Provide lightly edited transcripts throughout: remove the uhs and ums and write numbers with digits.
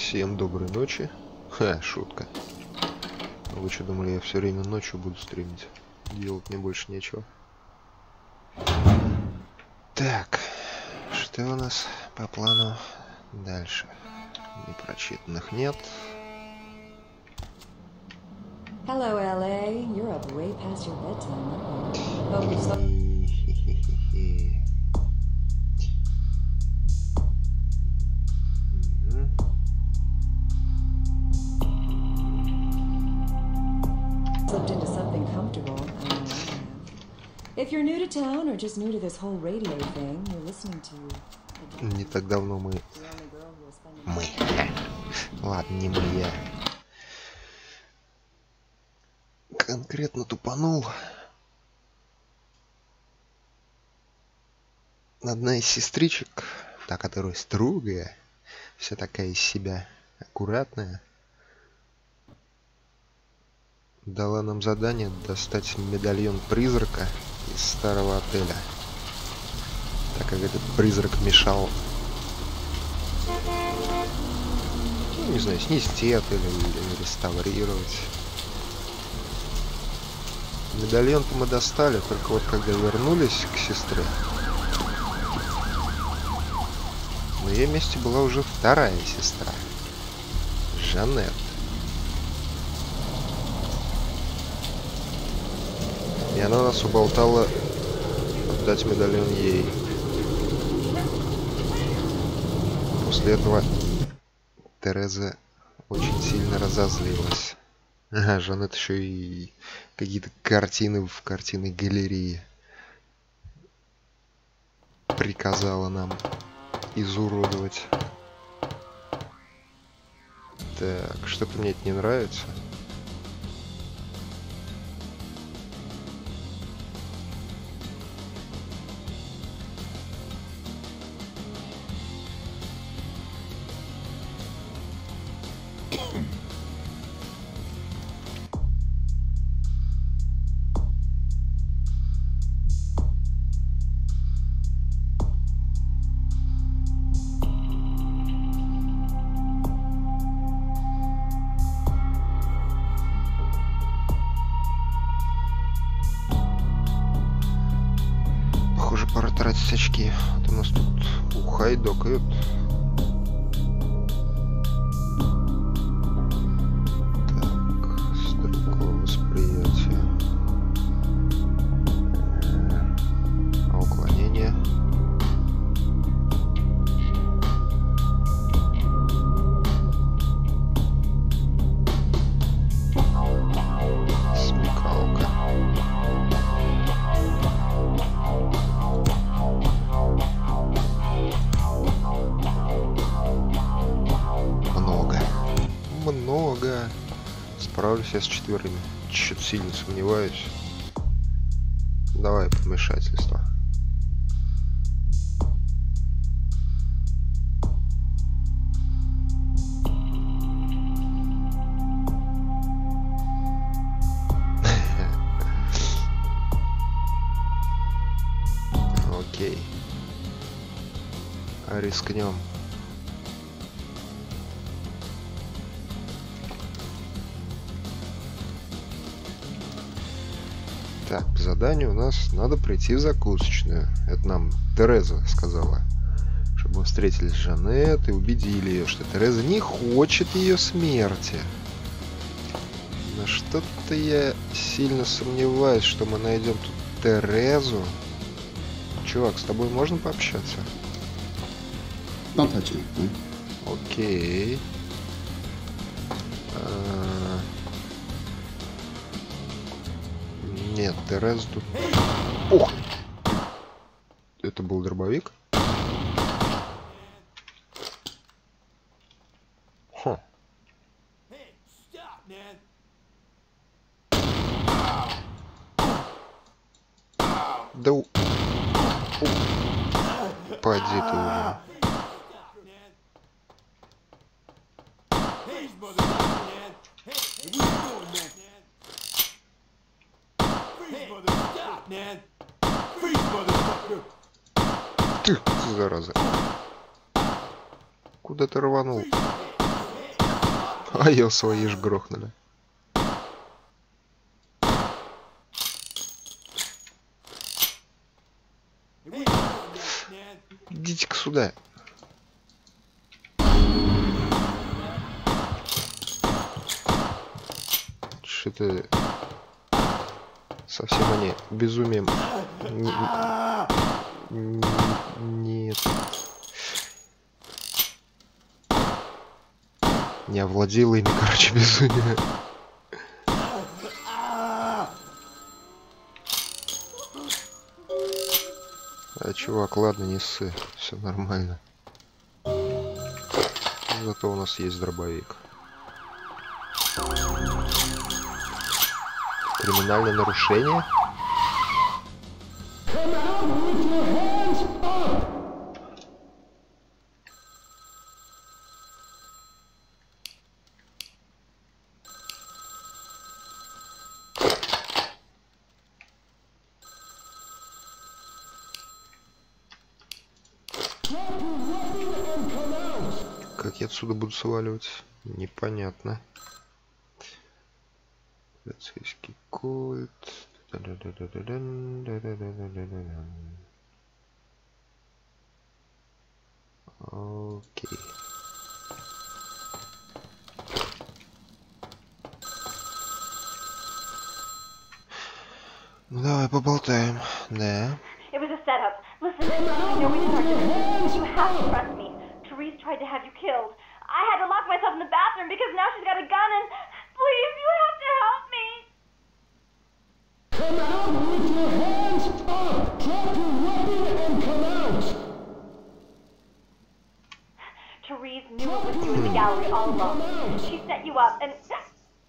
Всем доброй ночи. Ха, шутка. Вы что думали, я все время ночью буду стримить? Делать мне больше нечего. Так, что у нас по плану дальше? Непрочитанных нет. Hello, LA. You're up way past your bedtime. Hope you slept. Slipped into something comfortable. I know I have. If you're new to town or just new to this whole radio thing, you're listening to. Не так давно мы. Ладно, не мы, я. Конкретно тупанул. Одна из сестричек, та, которая строгая, вся такая из себя аккуратная, дала нам задание достать медальон призрака из старого отеля, так как этот призрак мешал, ну, не знаю, снести отель или реставрировать. Медальон-то мы достали, только вот когда вернулись к сестре, на ее месте была уже вторая сестра, Жанет. И она нас уболтала отдать медальон ей. После этого Тереза очень сильно разозлилась. Ага, Жанет еще и какие-то картины в картинной галерее приказала нам изуродовать. Так, что-то мне это не нравится. Похоже, пора тратить очки. Вот у нас тут ухайдокают. Так, стрелковое восприятие. А уклонение? Смекалка. Много. Справлюсь я с четверыми. Чуть сильно сомневаюсь. Давай помешательство. Окей. Рискнем. Так, по заданию у нас надо прийти в закусочную. Это нам Тереза сказала. Чтобы мы встретились с Жанет и убедили ее, что Тереза не хочет ее смерти. Но что-то я сильно сомневаюсь, что мы найдем тут Терезу. Чувак, с тобой можно пообщаться? Окей. Нет, Тереза тут... Ух! Это был дробовик? Хм. Да у... Поди ты уже. Ты, зараза. Куда ты рванул? А ее свои ж грохнули. Идите-ка сюда. Что-то совсем они безумием. Нет. Не овладело ими, короче, безумие. А, чувак, ладно, не ссы. Все нормально. Зато у нас есть дробовик. Криминальное нарушение? Как я отсюда буду сваливать? Непонятно. Полицейский культ. Окей. Ну давай поболтаем, да. It was a setup. Listen, I know we started this, but you have to trust me. Therese tried to have you killed. I had to lock myself in the bathroom because now she's got a gun and... Please, you have to help me. Come out with your hands up! Drop your weapon and come out! Therese knew it was you in the gallery all along. She set you up and...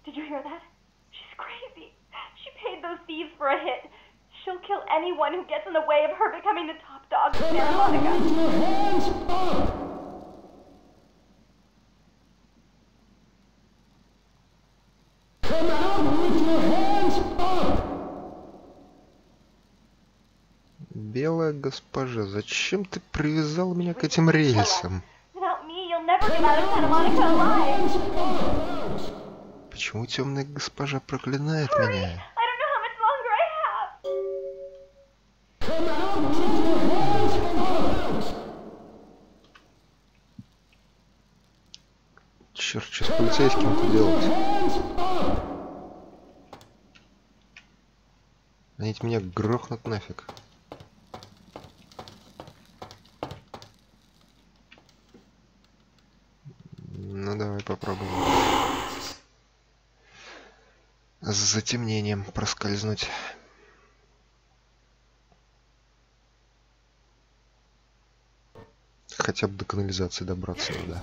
Did you hear that? She's crazy. She paid those thieves for a hit. She'll kill anyone who gets in the way of her becoming the top dog of Santa Monica. With your hands up! Come out with your hands up! Белая госпожа, зачем ты привязал меня к этим рельсам? Without me, you'll never get out of Santa Monica alive. Почему темная госпожа проклинает Hurry! меня? I don't know how much longer I have. Come out with your hands up! Черт, что с полицейским-то делать? Они ведь меня грохнут нафиг. Ну давай попробуем. С затемнением проскользнуть. Хотя бы до канализации добраться надо.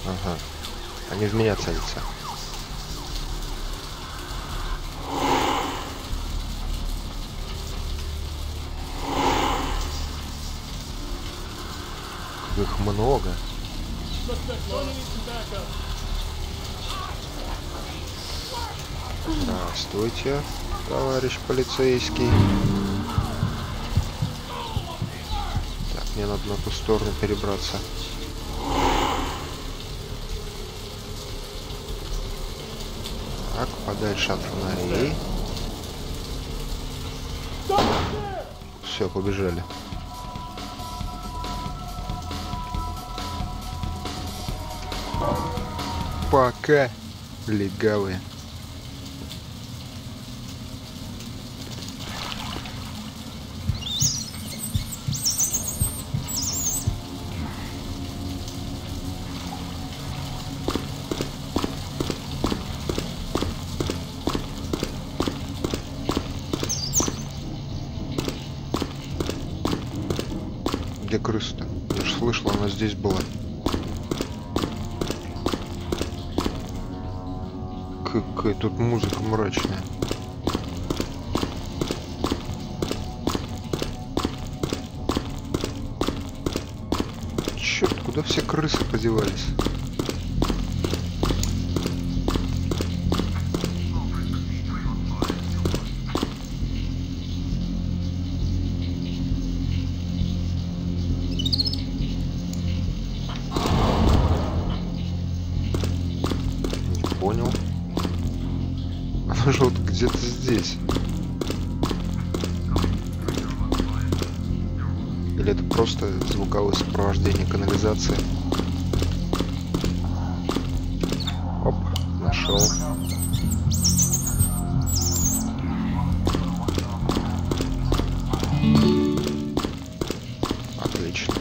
Ага. Они в меня целятся. Их много. Здравствуйте, товарищ полицейский. Так, мне надо на ту сторону перебраться. Так, подальше от фонарей. Все, побежали. Пока, легавые. Где крыса-то? Я же слышала, она здесь была. Какая тут музыка мрачная. Черт, куда все крысы подевались? понял. Оно же вот где-то здесь. Или это просто звуковое сопровождение канализации? Оп, нашел. Отлично.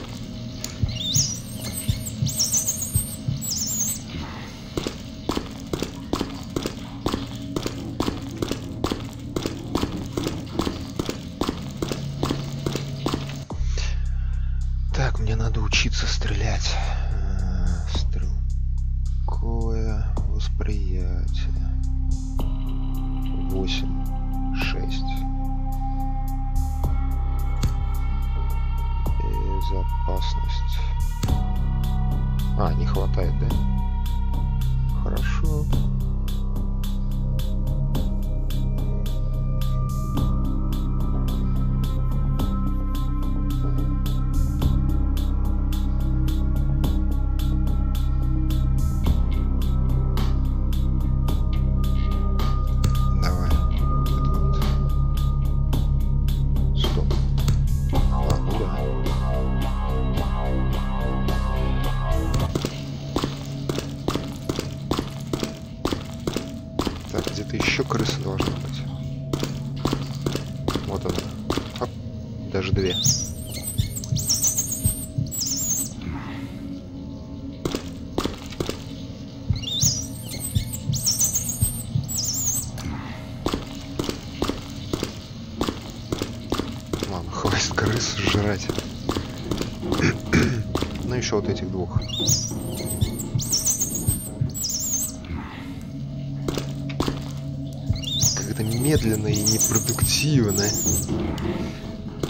Так, мне надо учиться стрелять. Стрелковое восприятие. 8, 6. Безопасность. А, не хватает, да? Хорошо. Давай. Это вот. Стоп. А, ну да. Так, где-то еще крыса должна быть. Вот она. Оп. Даже 2. Ладно, хватит крыс жрать. Ну еще вот этих 2. Как-то медленно и непродуктивно.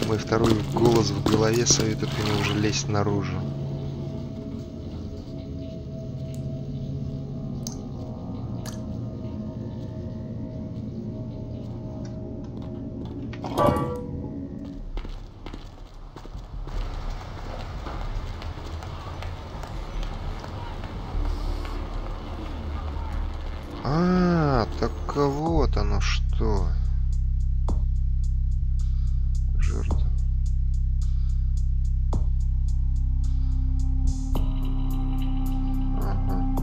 Мой второй голос в голове советует мне уже лезть наружу. А, так вот оно что. Жертва. Ага.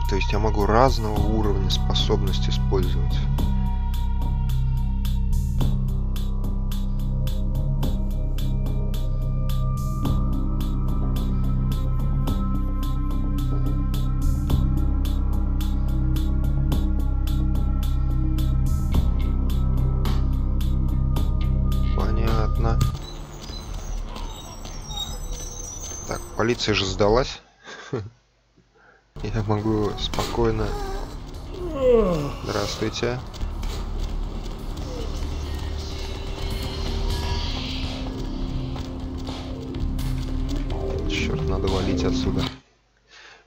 То есть я могу разного уровня способность использовать. Понятно. Так, полиция же сдалась. Я могу спокойно... Здравствуйте. Черт, надо валить отсюда.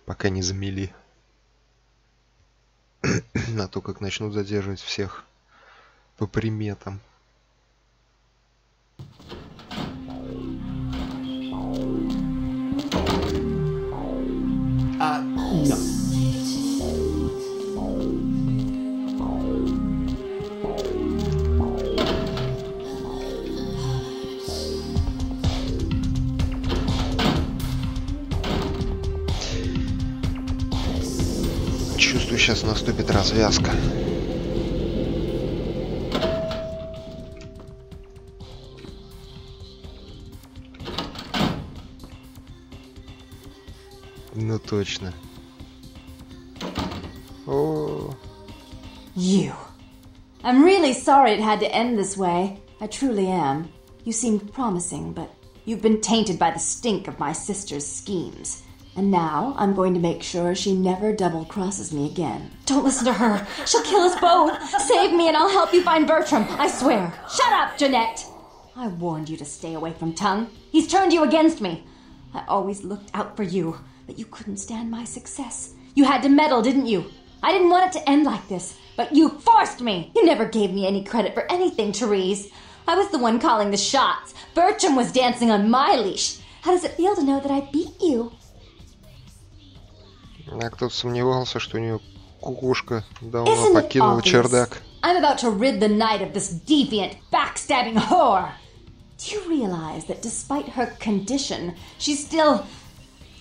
Пока не замели. А то как начнут задерживать всех по приметам. No. Чувствую, сейчас наступит развязка. Ну точно. О. You. I'm really sorry it had to end this way. I truly am. You seemed promising, but you've been tainted by the stink of my sister's schemes. And now I'm going to make sure she never double-crosses me again. Don't listen to her. She'll kill us both. Save me and I'll help you find Bertram. I swear. Shut up, Jeanette. I warned you to stay away from Tongue. He's turned you against me. I always looked out for you, but you couldn't stand my success. You had to meddle, didn't you? I didn't want it to end like this, but you forced me. You never gave me any credit for anything, Therese. I was the one calling the shots. Bertram was dancing on my leash. How does it feel to know that I beat you? А кто-то сомневался, что у нее кукушка давно Isn't it покинула obvious? чердак. I'm about to rid the night of this deviant, backstabbing whore. Do you realize that despite her condition, she still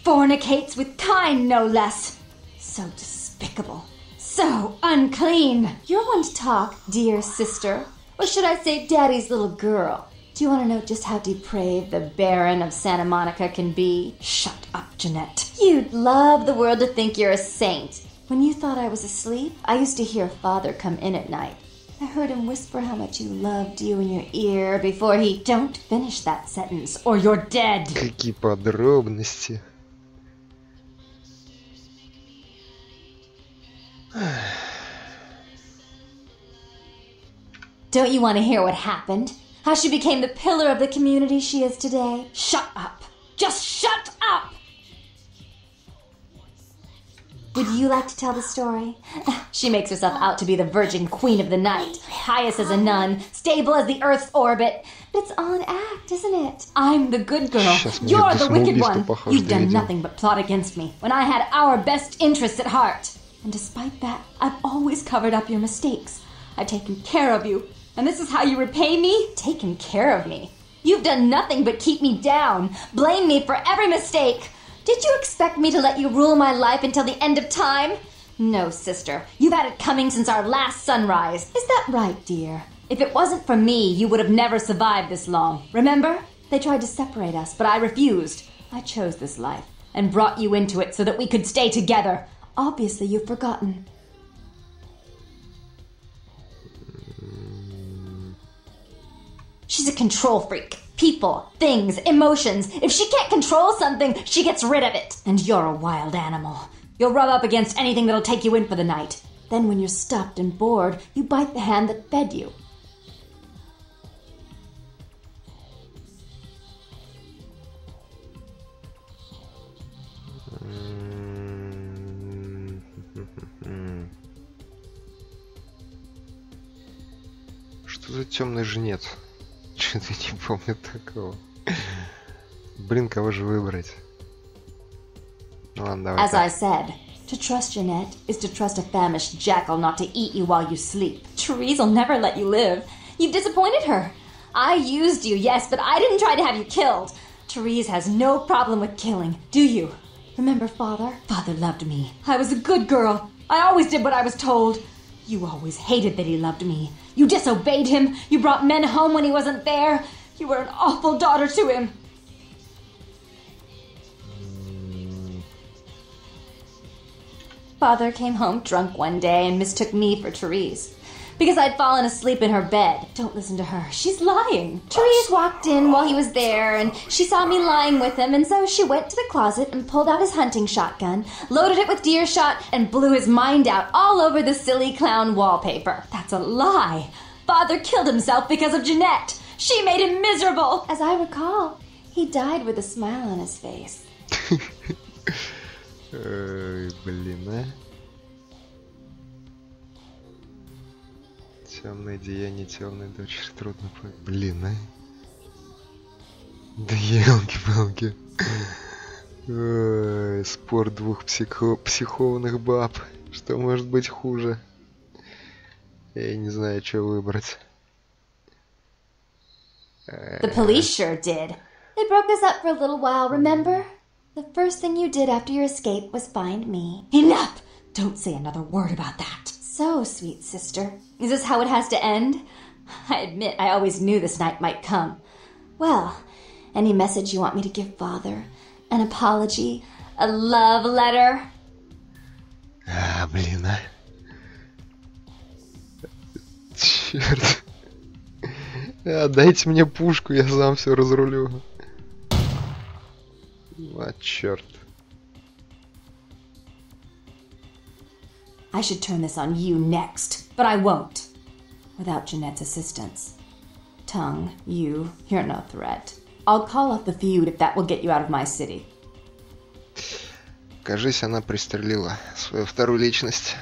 fornicates with kind, no less? So despicable. So unclean. You're one to talk, dear sister. Or should I say daddy's little girl? Do you want to know just how depraved the Baron of Santa Monica can be? Shut up, Jeanette. You'd love the world to think you're a saint. When you thought I was asleep, I used to hear Father come in at night. I heard him whisper how much he loved you in your ear before he... Don't finish that sentence, or you're dead. Какие подробности. Don't you want to hear what happened? How she became the pillar of the community she is today? Shut up. Just shut up! Would you like to tell the story? She makes herself out to be the virgin queen of the night, pious as a nun, stable as the Earth's orbit. But it's all an act, isn't it? I'm the good girl. You're the wicked one. You've done nothing but plot against me when I had our best interests at heart. And despite that, I've always covered up your mistakes. I've taken care of you. And this is how you repay me? Taken care of me. You've done nothing but keep me down, blame me for every mistake. Did you expect me to let you rule my life until the end of time? No, sister. You've had it coming since our last sunrise. Is that right, dear? If it wasn't for me, you would have never survived this long. Remember? They tried to separate us, but I refused. I chose this life and brought you into it so that we could stay together. Obviously, you've forgotten. She's a control freak. People, things, emotions. If she can't control something, she gets rid of it. And you're a wild animal. You'll rub up against anything that'll take you in for the night. Then when you're stuffed and bored, you bite the hand that fed you. Что за темный жнец? Что-то не помню такого. Блин, кого же выбрать? Ну ладно, давай. As I said, to trust Jeanette is to trust a famished jackal not to eat you while you sleep. Therese will never let you live. You've disappointed her. I used you, yes, but I didn't try to have you killed. Therese has no problem with killing, do you? Remember Father? Father loved me. I was a good girl. I always did what I was told. You always hated that he loved me. You disobeyed him. You brought men home when he wasn't there. You were an awful daughter to him. Father came home drunk one day and mistook me for Therese. Because I'd fallen asleep in her bed. Don't listen to her. She's lying. Therese walked in while he was there, and she saw me lying with him, and so she went to the closet and pulled out his hunting shotgun, loaded it with deer shot, and blew his mind out all over the silly clown wallpaper. That's a lie. Father killed himself because of Jeanette. She made him miserable. As I recall, he died with a smile on his face. Блин, а? Темное деяние, темная дочь, трудно понять. Блин, а? Да елки-палки. Спор двух психованных баб. Что может быть хуже? Я не знаю, что выбрать. The police sure did. They broke us up for a little while, remember? The first thing you did after your escape was find me. Enough! Don't say another word about that. So, sweet sister, is this how it has to end? I admit I always knew this night might come. Well, any message you want me to give Father? An apology? A love letter? Блин, а? Черт. Дайте мне пушку, я сам все разрулю. А, черт. I should turn this on you next, but I won't. Without Jeanette's assistance. Tongue, you're no threat. I'll call off the feud if that will get you out of my city. Кажись, она пристрелила свою вторую личность.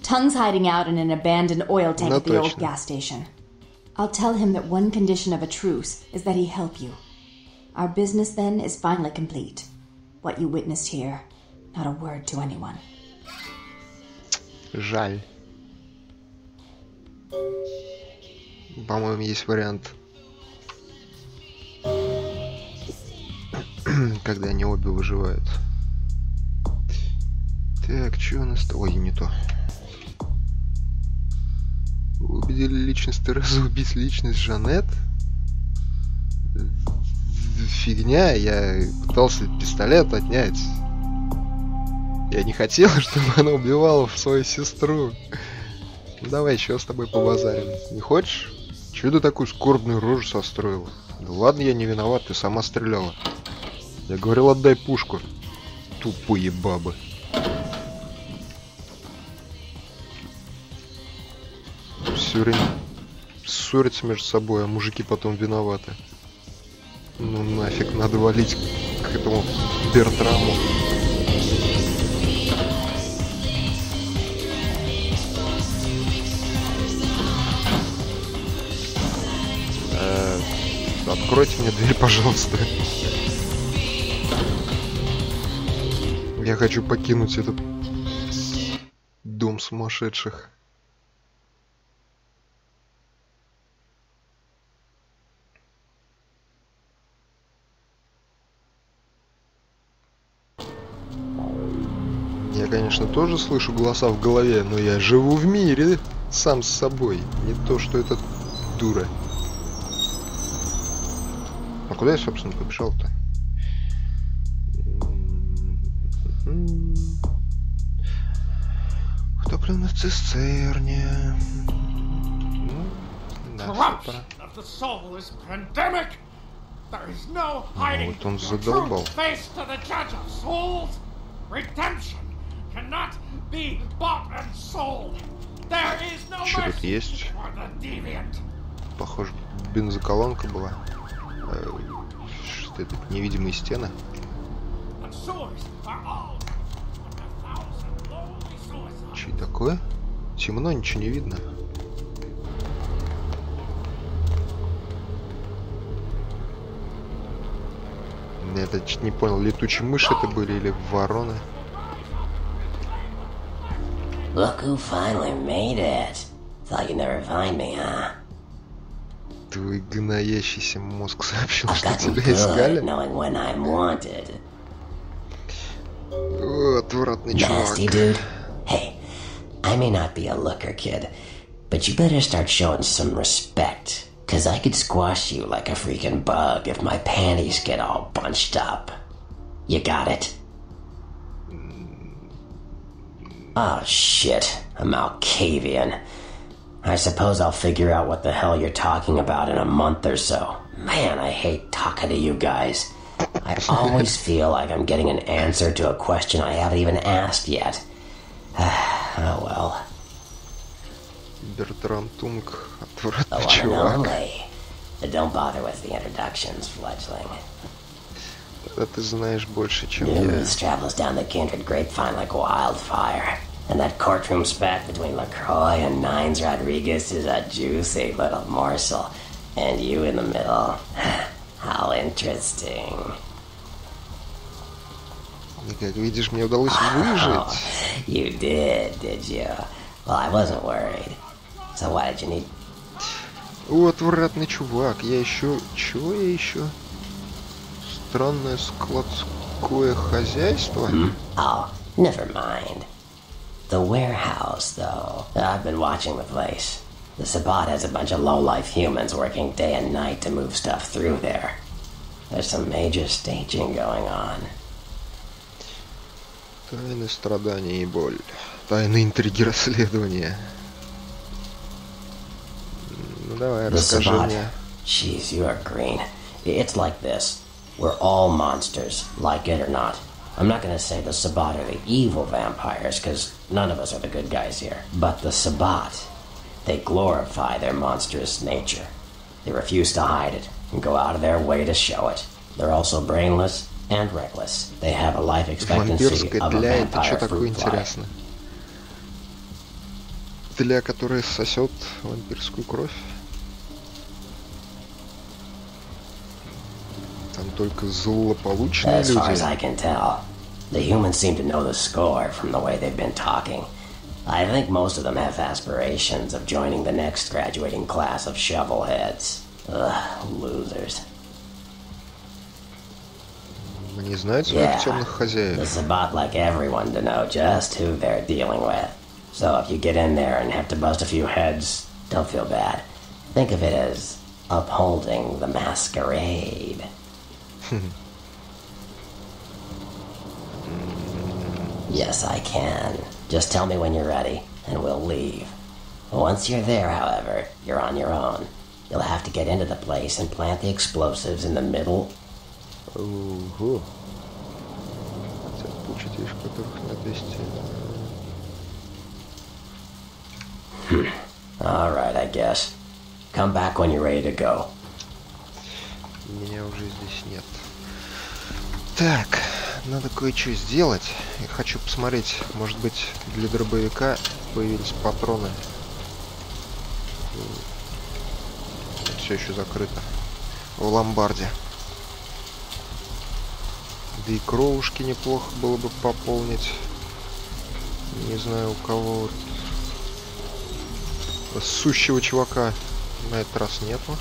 Tongue's hiding out in an abandoned oil tank at the old gas station. I'll tell him that one condition of a truce is that he help you. Our business then is finally complete. What you witnessed here, not a word to anyone. Жаль. По-моему, есть вариант, когда они обе выживают. Так, что у нас... Ой, не то. Вы убедили личность Терезы убить личность Жанет? Фигня, я пытался пистолет отнять. Я не хотел, чтобы она убивала свою сестру. Ну, давай еще с тобой побазарим. Не хочешь? Чего ты такую скорбную рожу состроила? Да ладно, я не виноват, ты сама стреляла. Я говорил, отдай пушку. Тупые бабы. Все время ссорятся между собой, а мужики потом виноваты. Ну нафиг, надо валить к этому Бертраму. Откройте мне дверь, пожалуйста. Я хочу покинуть этот дом сумасшедших. Я, конечно, тоже слышу голоса в голове, но я живу в мире сам с собой. Не то, что эта дура. А куда я, собственно, побежал-то? В топливной цистерне. Да, пора. Вот он задолбал. Что тут есть? Похоже, бензоколонка была. Что это? Невидимые стены? Что такое? Темно, ничего не видно. Я это не понял, летучие мыши это были или вороны? Look who finally made it. Thought you'd never find me, huh? Твой гноящийся мозг сообщил, I've что gotten тебя good искали. at knowing when I'm wanted. О, отвратный чувак. Nasty dude. Hey, I may not be a looker, kid, but you better start showing some respect, 'cause I could squash you like a freaking bug if my panties get all bunched up. You got it? Oh shit, a Malkavian. I suppose I'll figure out what the hell you're talking about in a month or so. Man, I hate talking to you guys. I always feel like I'm getting an answer to a question I haven't even asked yet. Oh well. Бертрам Тунг, The отвратный one and чувак. only. But don't bother with the introductions, fledgling. Да ты знаешь больше, чем я. News travels down the kindred grapevine like wildfire. And that courtroom spat between LaCroix and Nines Rodriguez is a juicy little morsel. And you in the middle. How interesting. И как видишь, мне удалось Oh, выжить. you did you? Well, I wasn't worried. So why did you need... О, отвратный чувак. Я еще... Чего я еще? Странное складское хозяйство? Oh, never mind. The warehouse, though. I've been watching the place. The Sabbat has a bunch of low-life humans working day and night to move stuff through there. There's some major staging going on. Тайны, страдания и боль. Тайны, интриги, расследования. Ну давай, The расскажи Sabbat. мне. Jeez, you are green. It's like this. We're all monsters, like it or not. I'm not gonna say the Sabbat are the evil vampires, because none of us are the good guys here. But the Sabbat, they glorify their monstrous nature. They refuse to hide it, and go out of their way to show it. They're also brainless and reckless. They have a life expectancy Вампирская of a тля, это что vampire такое fruit fly. интересно? Тля, которая сосет вампирскую кровь? только злополучные As far as I люди. can tell, the humans seem to know the score from the way they've been talking. I think most of them have aspirations of joining the next graduating class of shovelheads. Ugh, losers. Они знают своих Yeah, темных the хозяев. Sabbat like everyone to know just who they're dealing with. So if you get in there and have to bust a few heads, don't feel bad. Think of it as upholding the Masquerade. Yes, I can. Just tell me when you're ready, and we'll leave. Once you're there, however, you're on your own. You'll have to get into the place and plant the explosives in the middle. Ого. Хотят получить вещи, которых нет вести. Alright, I guess. Come back when you're ready to go. Меня уже здесь нет. Так, надо кое-что сделать. Я хочу посмотреть, может быть, для дробовика появились патроны. Все еще закрыто. В ломбарде. Да и кровушки неплохо было бы пополнить. Не знаю, у кого. Сущего чувака на этот раз нету.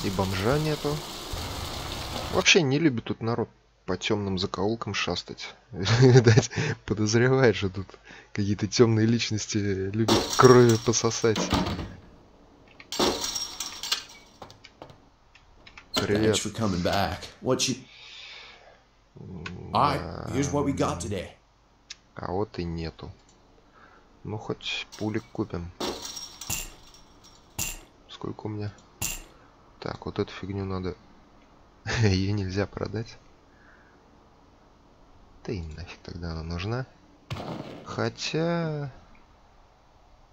И бомжа нету. Вообще не любит тут народ по темным закоулкам шастать. Видать, подозревает, что тут какие-то темные личности любят крови пососать. Привет. Thanks for coming back. What you... All right, here's what we got today. А вот и нету. Ну, хоть пулик купим. Сколько у меня? Так, вот эту фигню надо... Ее нельзя продать. Да и нафиг тогда она нужна. Хотя...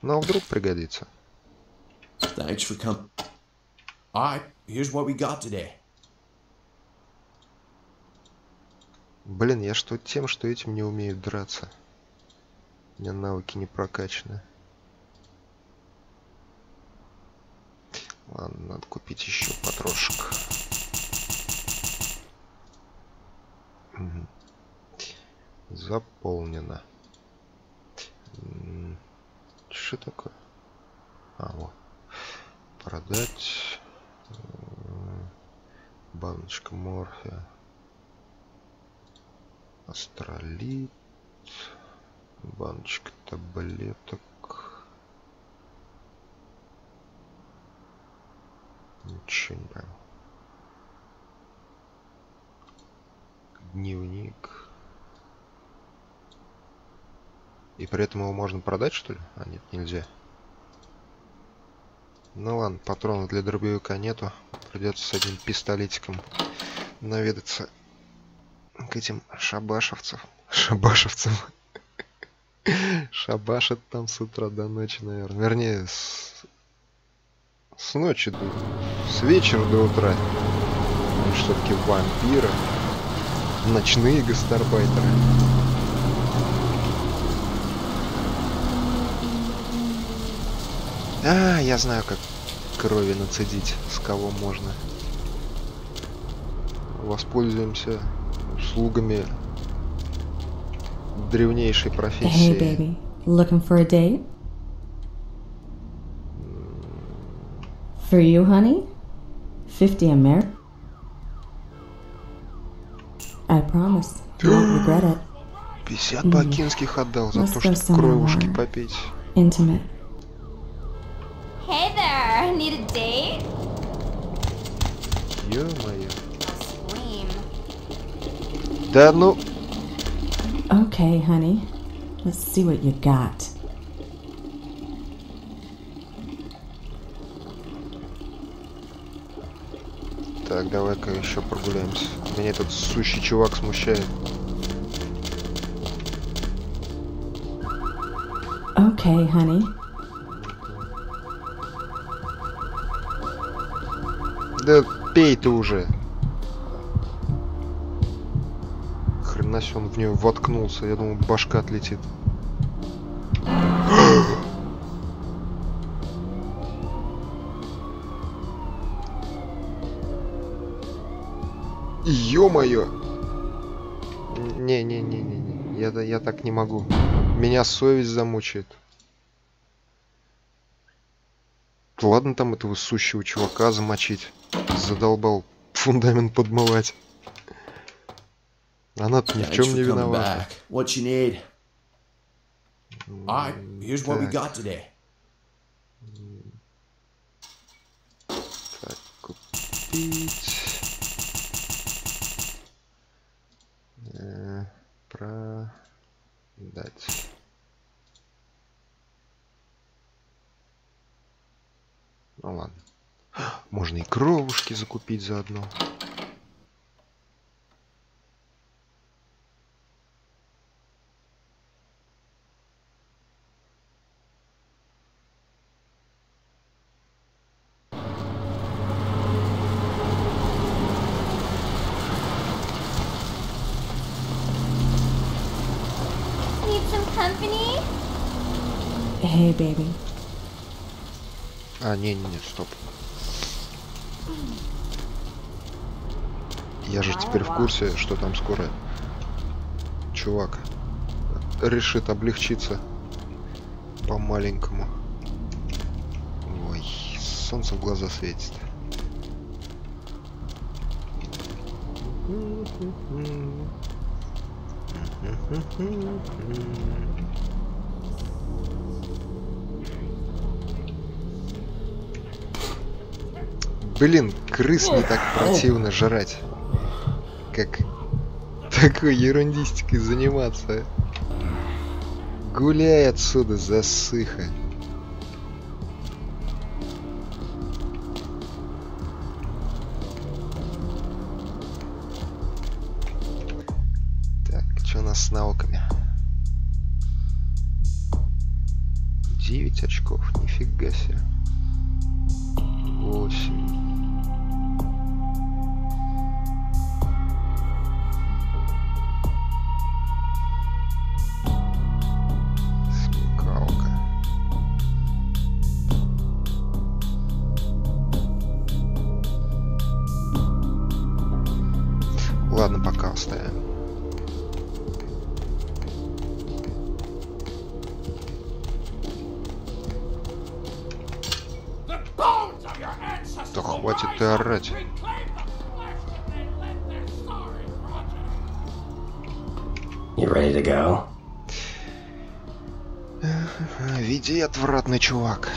Ну, а вдруг пригодится. Thanks for coming. All right, here's what we got today. Блин, я что тем, что этим не умею драться. У меня навыки не прокачаны. Ладно, надо купить еще потрошек. Угу. Заполнено. Что такое? А, вот. Продать. Баночка морфия. Астролит. Баночка таблеток. Ничего не понял. Дневник. И при этом его можно продать, что ли? А, нет, нельзя. Ну ладно, патронов для дробовика нету. Придется с одним пистолетиком наведаться к этим шабашевцам. Шабашевцам. Шабашат там с утра до ночи, наверное. Вернее, с ночи с вечера до утра. Ну, что таки вампиры. Ночные гастарбайтеры. А, я знаю, как крови нацедить, с кого можно. Воспользуемся услугами древнейшей профессии. Hey, baby. Looking for a date? For you, honey? 50 Amer? I promise. You won't regret it. 50 бакинских отдал за Let's то, go что somewhere кровушки warm. попить. Intimate. Hey there, need a date? Ё-моё. Scream. Да ну... Okay, honey. Let's see what you got. Так, давай-ка еще прогуляемся. Меня этот сущий чувак смущает. Okay, honey. Да пей ты уже. Хрена себе, он в нее воткнулся. Я думал, башка отлетит. Ё-моё! Не-не-не-не-не. Я так не могу. Меня совесть замучает. Ладно там этого сущего чувака замочить. Задолбал фундамент подмывать. Она-то ни в чем не виновата. What you need? Alright, here's what we got today. Так, купить. Продать. Ну ладно. Можно и кровушки закупить заодно. Need some company? Hey, baby. А, не, стоп. Я же теперь в курсе, что там скоро чувак решит облегчиться по-маленькому. Ой, солнце в глаза светит. Блин, крыс не так противно жрать, как такой ерундистикой заниматься. Гуляй отсюда, засыха. Так, что у нас с науками? 9 очков, нифига себе. 8. Ладно, пока оставим. Да хватит ты орать. You ready to go? Види, отвратный чувак.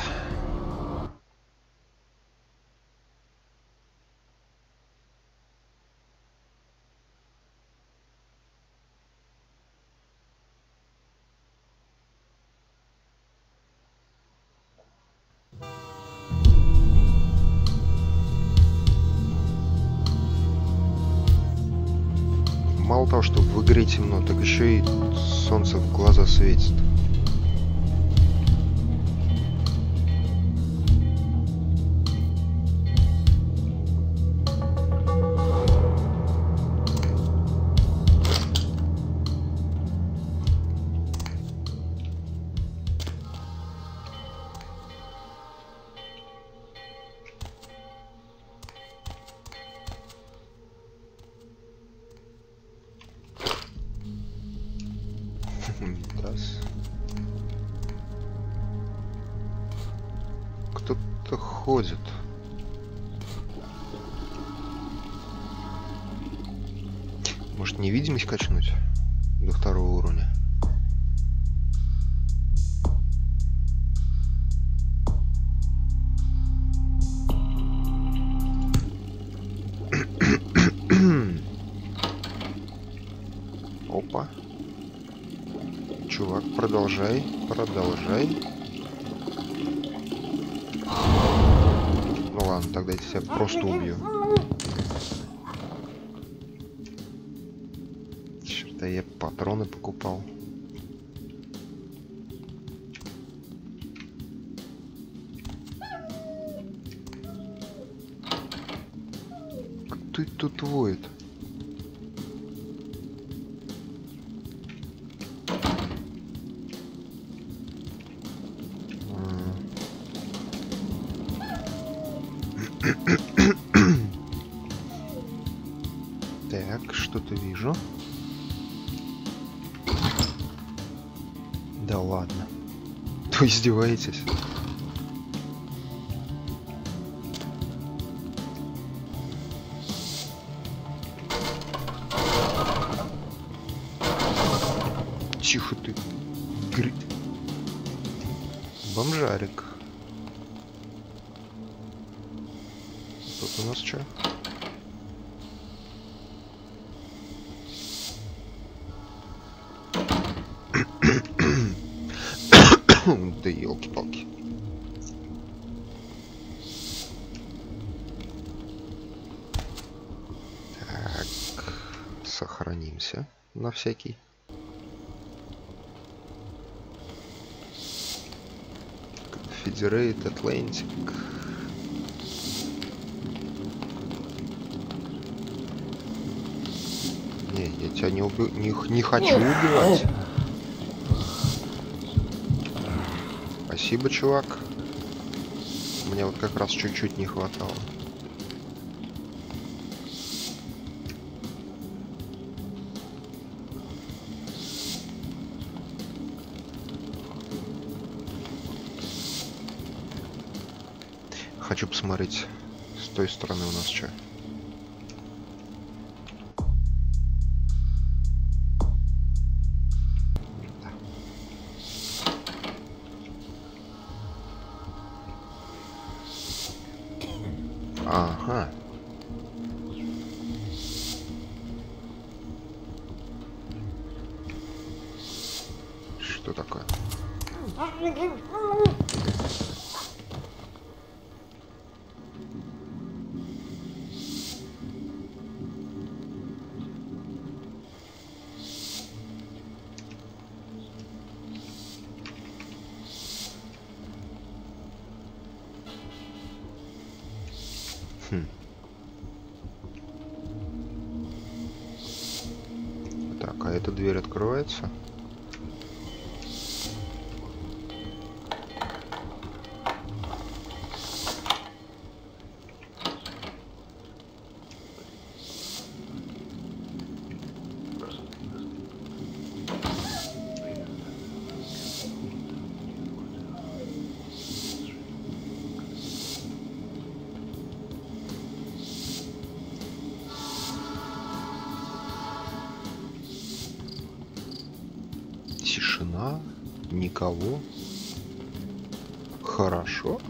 Мало того, что в игре темно, так еще и солнце в глаза светит. Кто-то ходит. Может, невидимость качнуть до 2-го уровня? Опа. Чувак, продолжай. Ну ладно, тогда я тебя просто убью. Черт, я патроны покупал. Кто это тут воет? Так, что-то вижу. Да ладно. Вы издеваетесь? Тихо ты. Бомжарик. Тут у нас что? Да елки-палки. Так, сохранимся на всякий. Confederate Atlantic. Не, я тебя не хочу убивать. Спасибо, чувак. Мне вот как раз чуть-чуть не хватало. Хочу посмотреть с той стороны у нас что. Ага. Что такое? Так, а эта дверь открывается? Тишина, никого. Хорошо.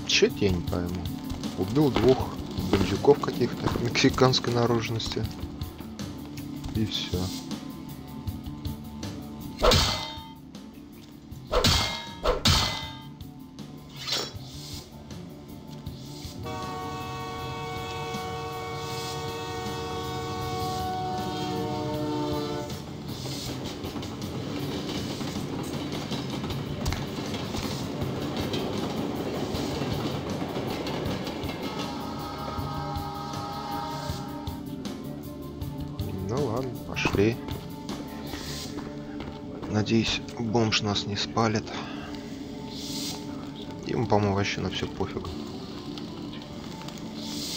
Чё я не пойму. Убил двух бандюков каких-то мексиканской наружности. И все. Ну ладно, пошли. Надеюсь, бомж нас не спалит. Ему, по-моему, вообще на все пофиг.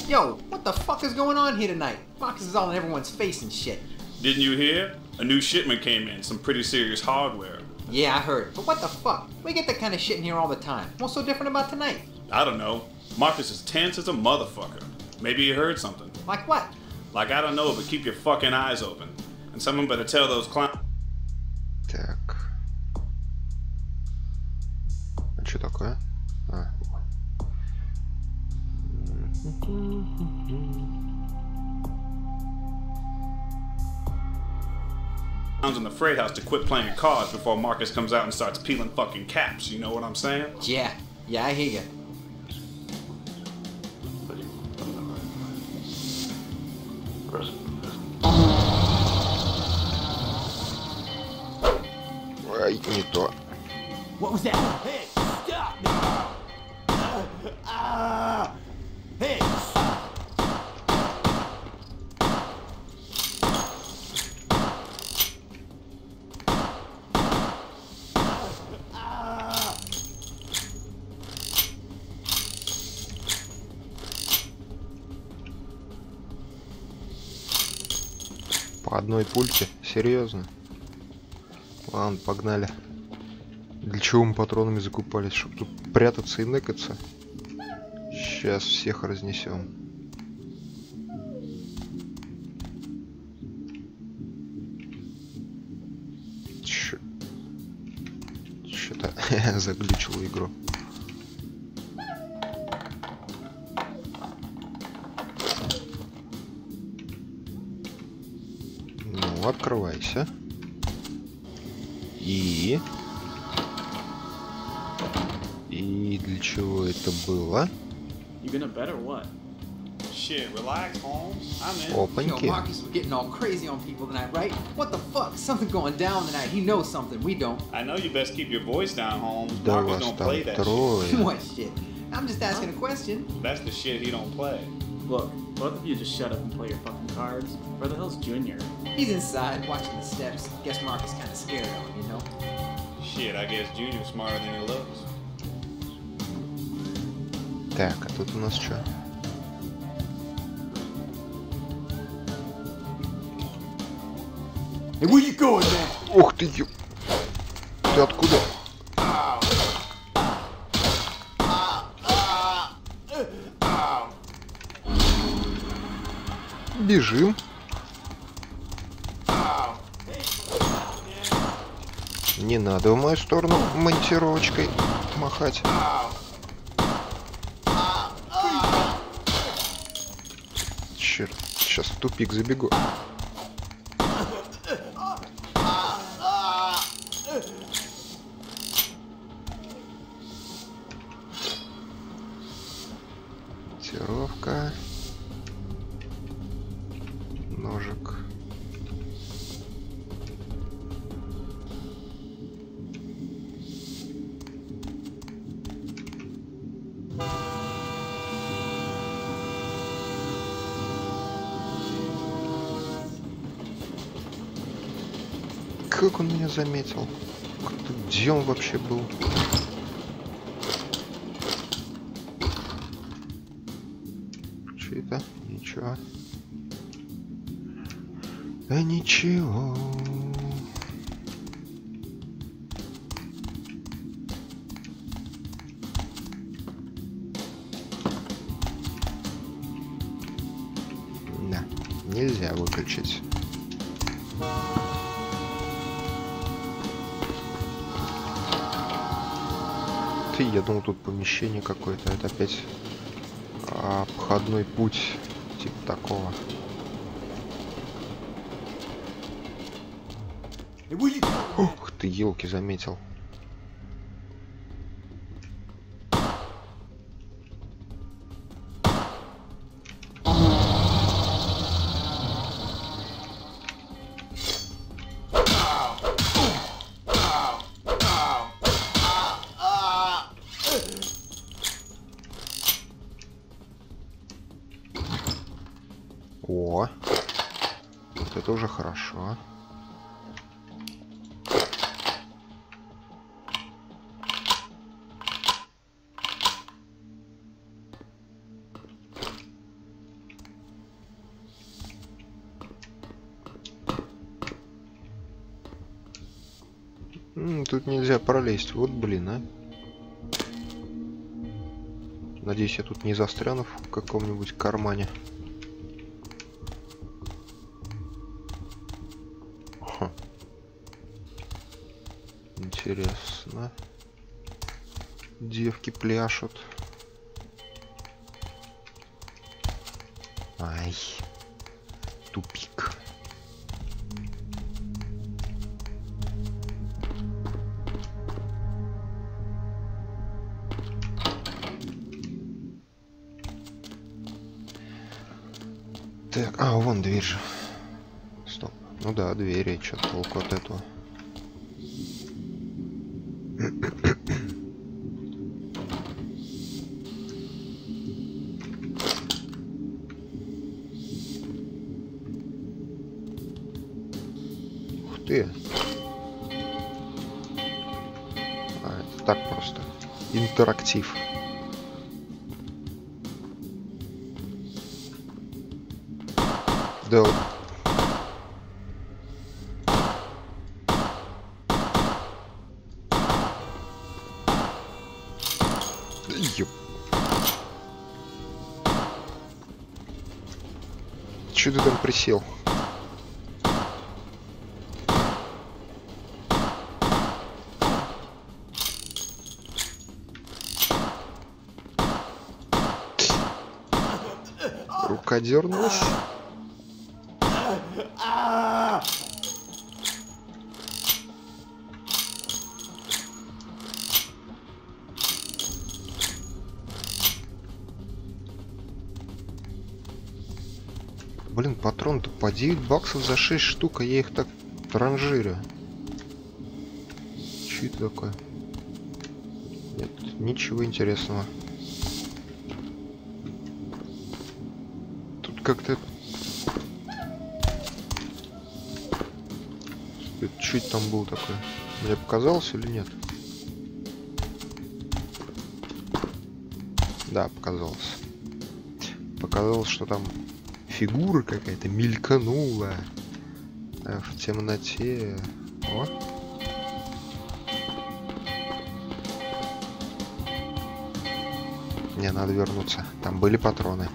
Yo, what the fuck is going on here tonight? Fox is all in everyone's face and shit. Didn't you hear? A new shipment came in, some pretty serious hardware. Yeah, I heard. But what the fuck? We get that kind of shit in here all the time. What's so different about tonight? I don't know. Marcus is tense as a motherfucker. Maybe he heard something. Like what? Like, I don't know, but keep your fucking eyes open. And someone better tell those clowns... Так. А что такое? А. in the freight house to quit playing cards before Marcus comes out and starts peeling fucking caps. You know what I'm saying? Yeah, I hear you. Ай, не то. What was that? Hey, stop! Hey! По одной пульте? Серьезно? Ладно, погнали. Для чего мы патронами закупались? Чтобы тут прятаться и ныкаться? Сейчас всех разнесем. Что-то заглючила игру. Ну, открывайся. И для чего это было? Опаньки. Marcus was getting all crazy on people tonight, right? What the fuck? Something going down tonight. He knows something we don't. I know you best keep your voice down, Holmes. Да Marcus вас don't там play that shit. трое. What shit? I'm just asking a question. That's the shit he don't play. Look, both of you just shut up and play your fucking cards. Where the hell's Junior? He's inside watching the steps. Guess Marcus kind of scared of him, you know? Shit, I guess Junior's smarter than he looks. Так, а тут у нас что? Hey, where you going, man? Ух ты, ты откуда? Бежим. Не надо в мою сторону монтировочкой махать. Черт, сейчас в тупик забегу. Монтировка. Ножик. Как он меня заметил? Где он вообще был? Что это? Ничего. Да ничего. Да, нельзя выключить. Я думал, тут помещение какое-то. Это опять обходной путь. Типа такого. Ух ты, елки, заметил. О, вот это уже хорошо. Тут нельзя пролезть. Вот блин, а. Надеюсь, я тут не застряну в каком-нибудь кармане. Интересно. Девки пляшут. Ай. Тупик. Так, а, вон дверь же. Стоп. Ну да, двери, что толку от этого. Ух ты. А, это так просто. Интерактив. Да. Че ты там присел? Рука дернулась. Блин, патрон-то по 9 баксов за 6 штук, а я их так транжирю. Че это такое? Нет, ничего интересного. Тут как-то... Это что это там было такое? Мне показалось или нет? Да, показалось. Показалось, что там фигура какая-то мельканула в темноте. О. Мне надо вернуться. Там были патроны.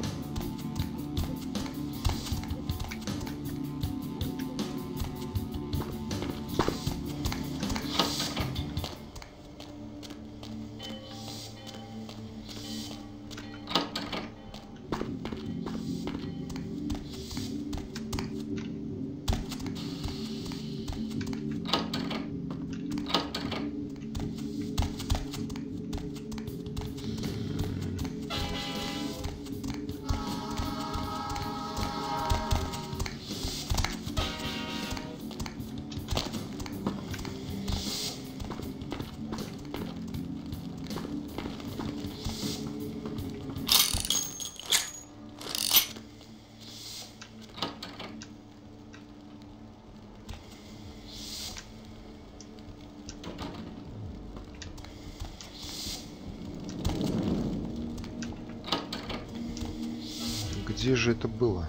Где же это было?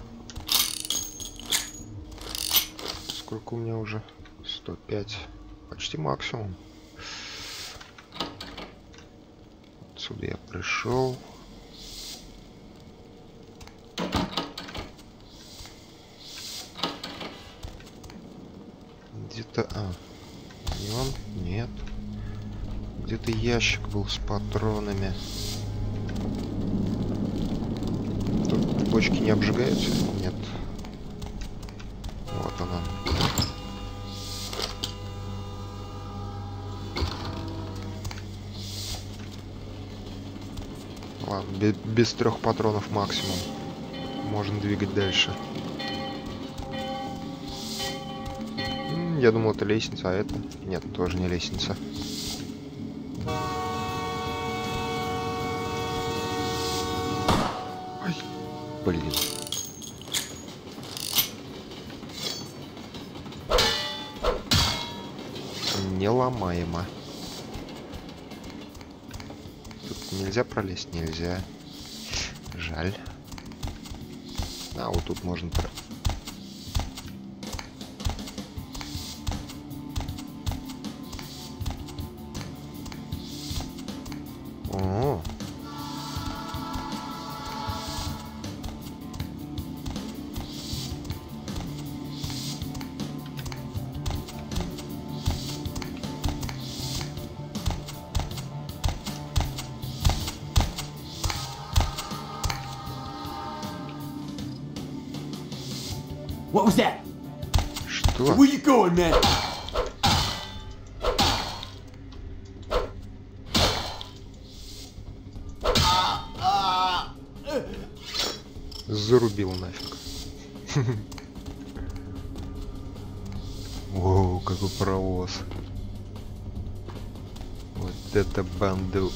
Сколько у меня уже? 105. Почти максимум. Отсюда я пришел. Где-то... А, не он? Нет. Где-то ящик был с патронами. Тут бочки не обжигаются? Нет. Вот она. Ладно, без 3 патронов максимум. Можно двигать дальше. Я думал, это лестница, а это... Нет, тоже не лестница. Ой, блин. Неломаемо. Тут нельзя пролезть? Нельзя. Жаль. А, вот тут можно пролезть. О. What was that? Что? Where you going, man? Зарубил нафиг. Воу, какой паровоз. Вот это бандура.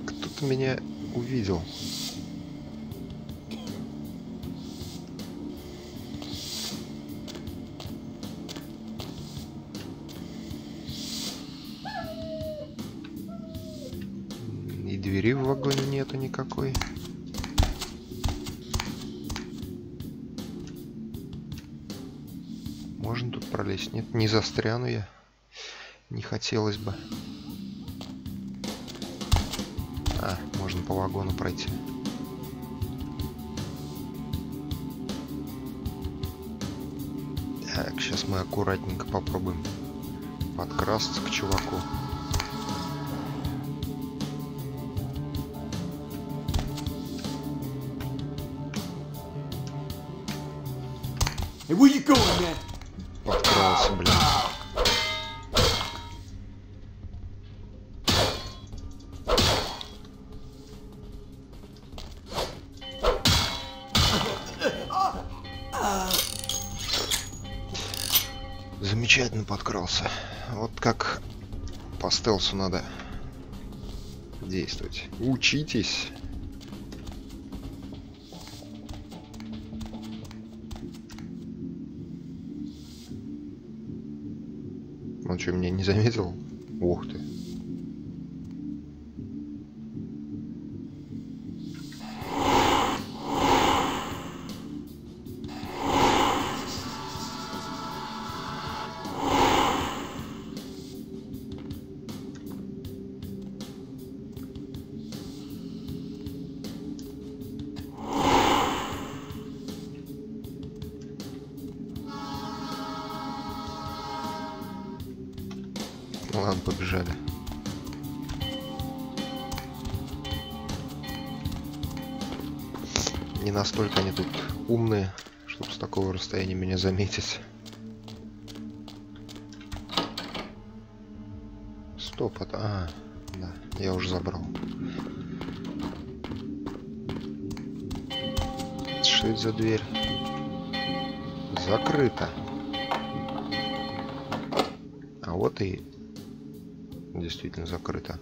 Кто-то меня увидел. И двери в вагоне нету никакой. Можно тут пролезть? Нет, не застряну я. Не хотелось бы. А, можно по вагону пройти. Так, сейчас мы аккуратненько попробуем подкрасться к чуваку. Hey, where you going, man? Подкрался, блин. Замечательно подкрался. Вот как по стелсу надо действовать. Учитесь. Он что, меня не заметил? Ух ты. Ладно, побежали. Не настолько они тут умные, чтобы с такого расстояния меня заметить. Стоп, это... А, да, я уже забрал. Что это за дверь? Закрыто. А вот и... Действительно закрыто.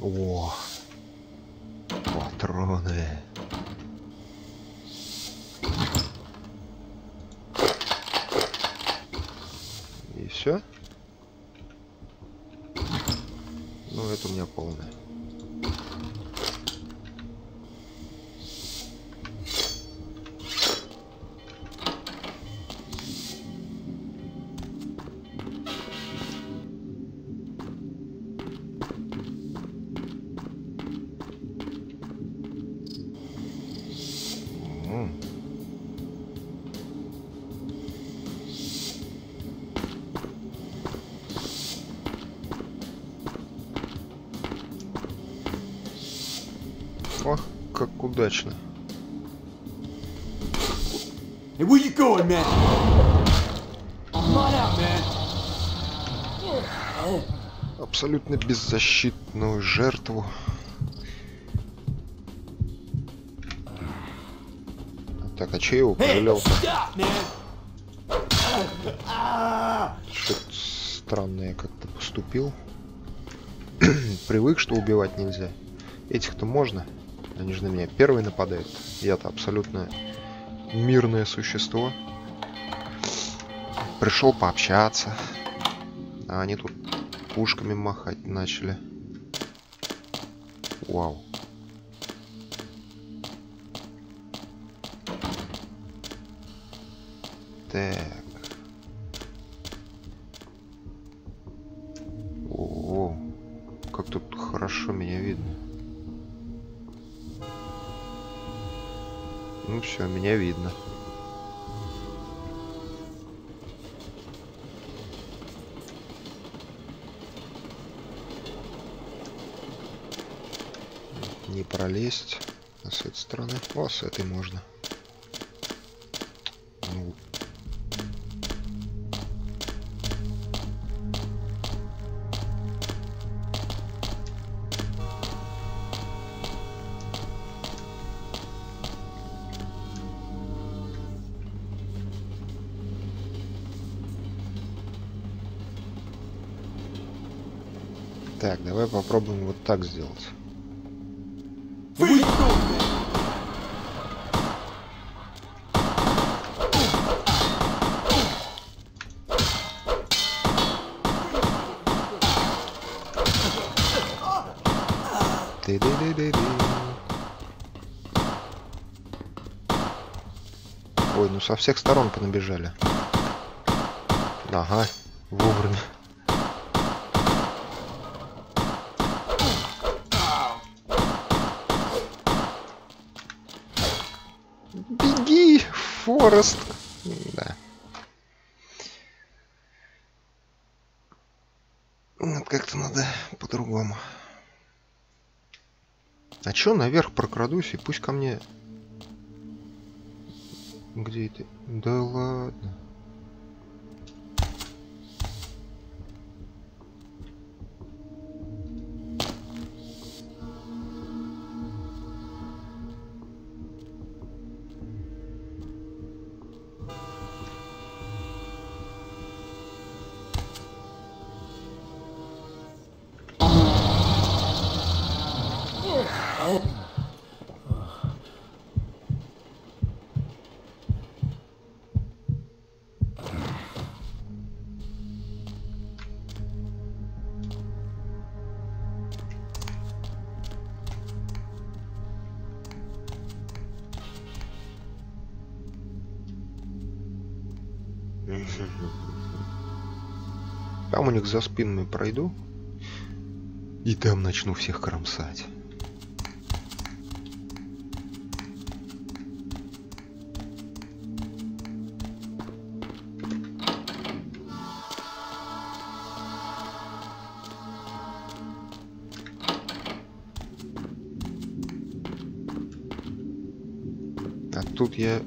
О, патроны. И все? Ну, это у меня полное. Ох, как удачно. Hey, where you going, man? Come on out, man. Абсолютно беззащитную жертву. Так, а че я его пожалел-то? Что-то странно я как-то поступил. Привык, что убивать нельзя. Этих-то можно. Они же на меня первые нападают. Я-то абсолютно мирное существо. Пришел пообщаться. А они тут пушками махать начали. Вау. Так. О, как тут хорошо меня видно. Ну все, меня видно. Не пролезть. А с этой стороны? О, с этой можно. Ну. Так, давай попробуем вот так сделать. Ой, ну со всех сторон понабежали. Ага, вовремя. Беги, Форест. Да. Вот как-то надо по-другому. А чё, наверх прокрадусь и пусть ко мне... Где это? Да ладно. Там у них за спинами пройду и там начну всех кромсать. А тут я...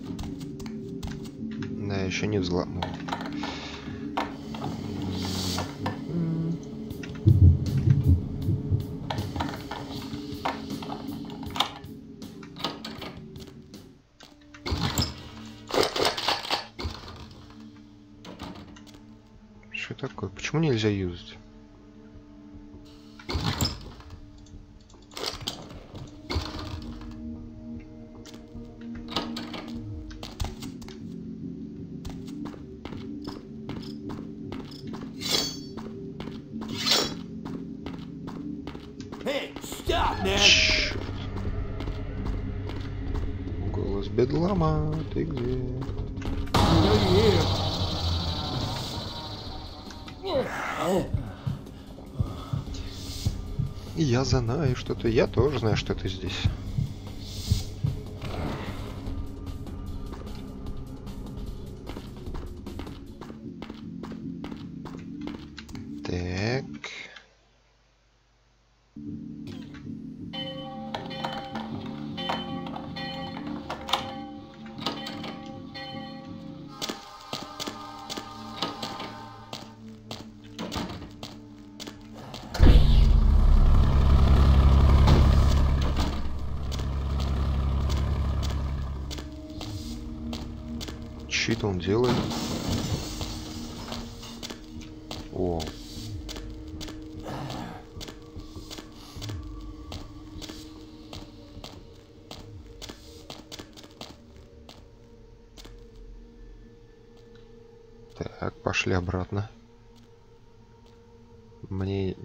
Да, еще не взломал. Что такое? Почему нельзя юзать? Черт. Голос бедлама, ты где? И я знаю, что ты. Я тоже знаю, что ты здесь. Так. Что он делает? О. Так, пошли обратно. Мне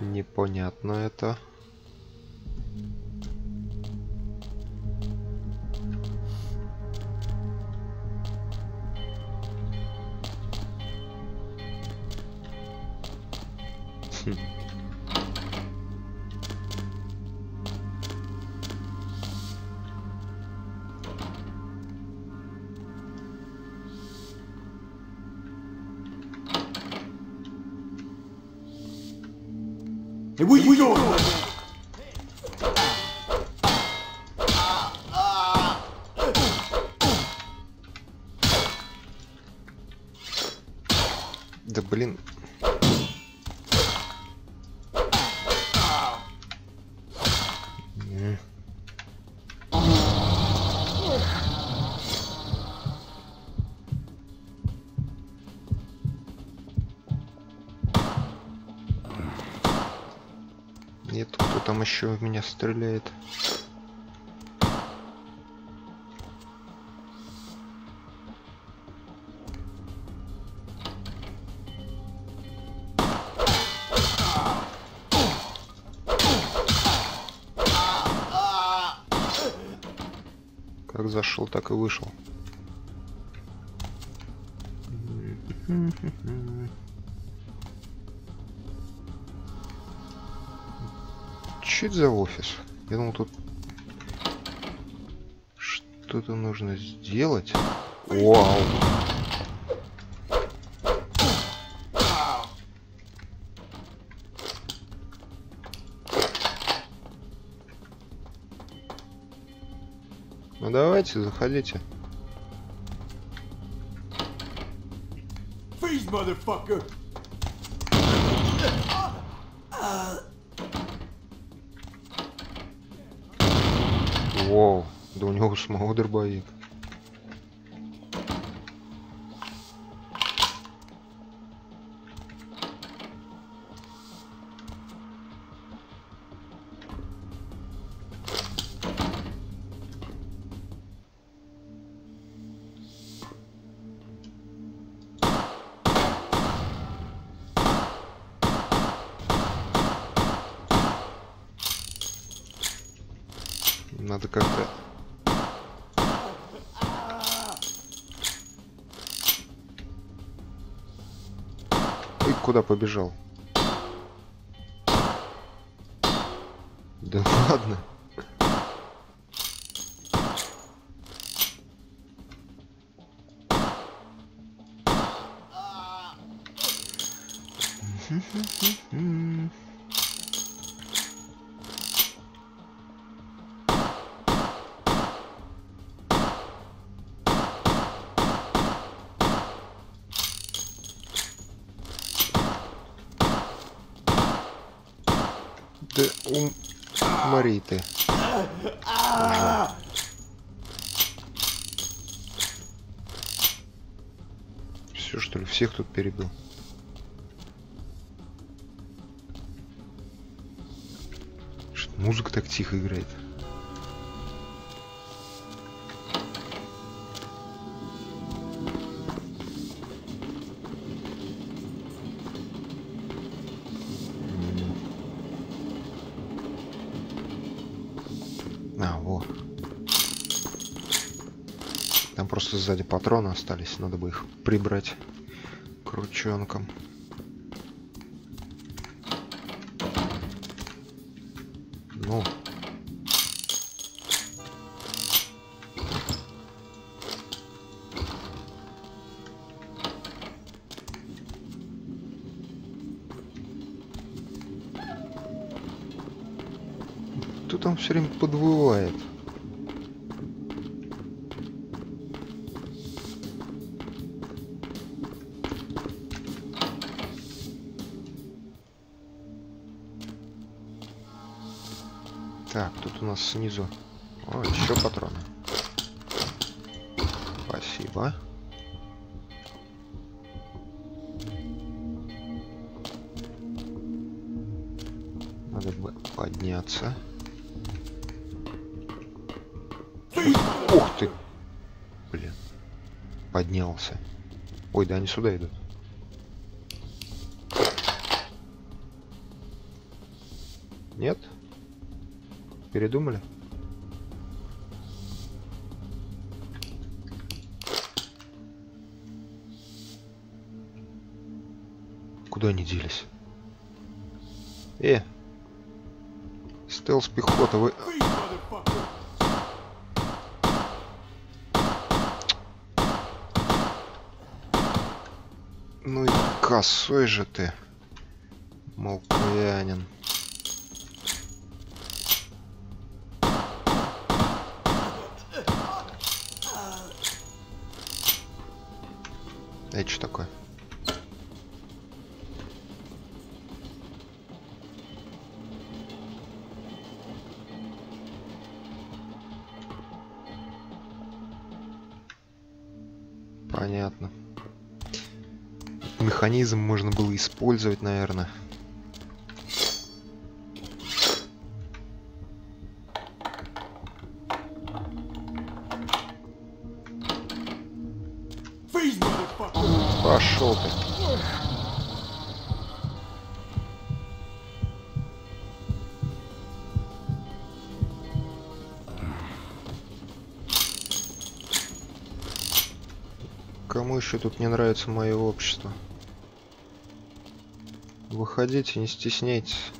непонятно это. Hey, where you going? Да блин. Нет, кто там еще в меня стреляет? Как зашел, так и вышел. Чуть за офис. Я думал, тут что-то нужно сделать. Вау. Ну давайте, заходите. Freeze, motherfucker! Воу, да у него самого дробовик. Надо как-то... Ты куда побежал? Да ладно. Да умори ты. Все, что ли, всех тут перебил? Что музыка так тихо играет? А, во. Там просто сзади патроны остались. Надо бы их прибрать к ручонкам. Ну. Тут он все время подвывает. Так, тут у нас снизу. О, еще патроны. Спасибо. Надо бы подняться. Ух ты! Блин. Поднялся. Ой, да они сюда идут. Нет? Передумали? Куда они делись? Стелс пехота, вы... Ну и косой же ты, молкуянин. Это что такое? Понятно. Механизм можно было использовать, наверное. Пошел ты. Кому еще тут не нравится мое общество? Выходите, не стесняйтесь.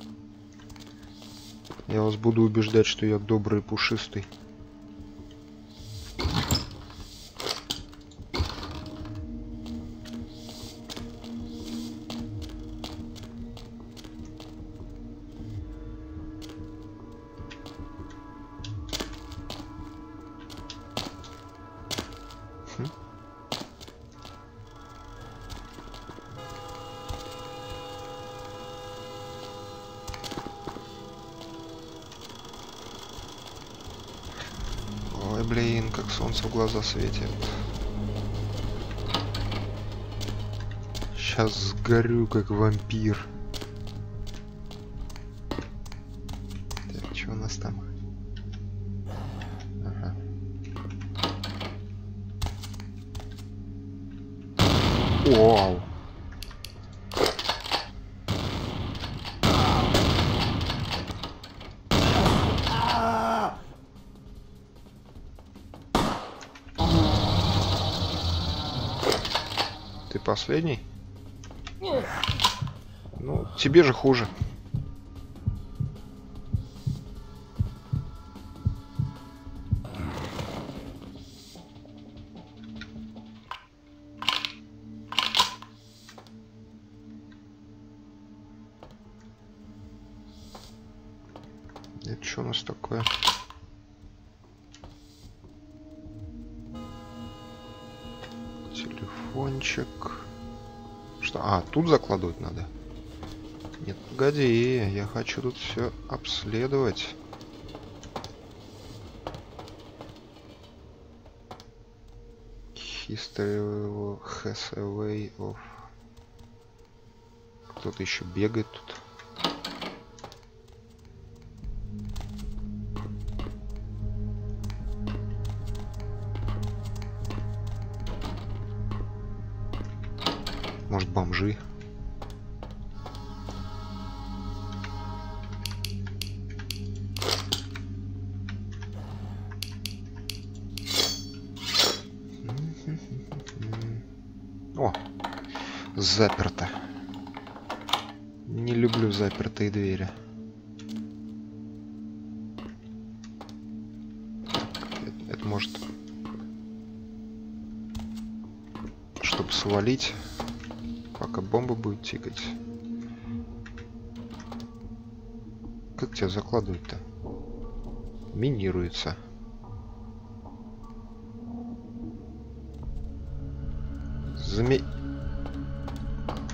Я вас буду убеждать, что я добрый и пушистый. Ой, блин, как солнце в глаза светит. Сейчас сгорю, как вампир. Так, что у нас там? Ага. Вау. Ты последний? Ну, тебе же хуже. Это что у нас такое? Телефончик. Что? А, тут закладывать надо? Нет, погоди, я хочу тут все обследовать. History has a way of... Кто-то еще бегает тут. Может, бомжи? О, заперто. Не люблю запертые двери. Так, это может, чтобы свалить, пока бомба будет тикать. Как тебя закладывать-то? Минируется.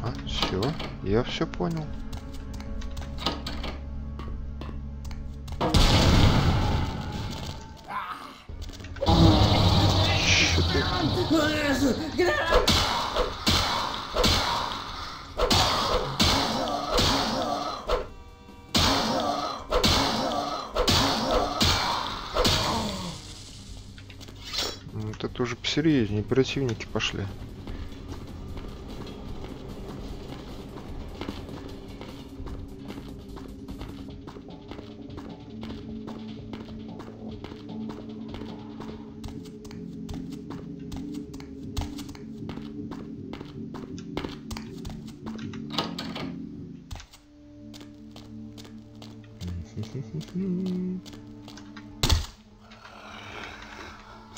А, все, я все понял. Чё ты? Это уже посерьезнее, оперативники пошли.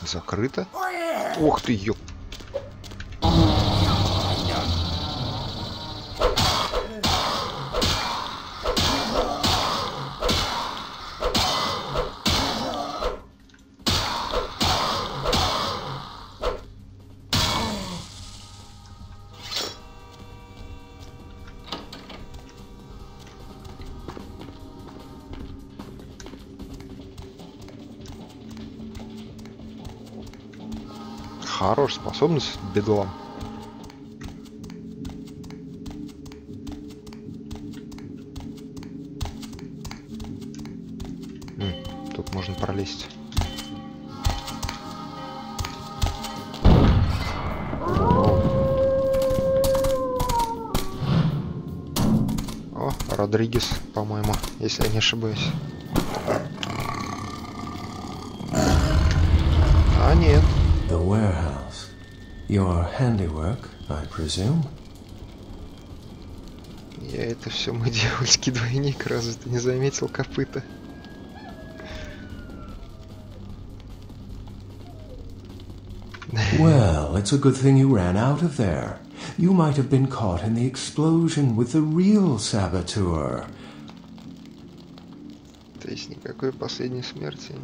Закрыто? Ох ты, ёп. Хорош, способность бедлам. Тут можно пролезть. О, Родригес, по-моему, если я не ошибаюсь. А нет. The warehouse. Your handiwork, I presume? Я это все мой дьявольский двойник, разве ты не заметил копыта? Well, it's a good thing you ran out of there. You might have been caught in the explosion with the real saboteur. То есть никакой последней смерти.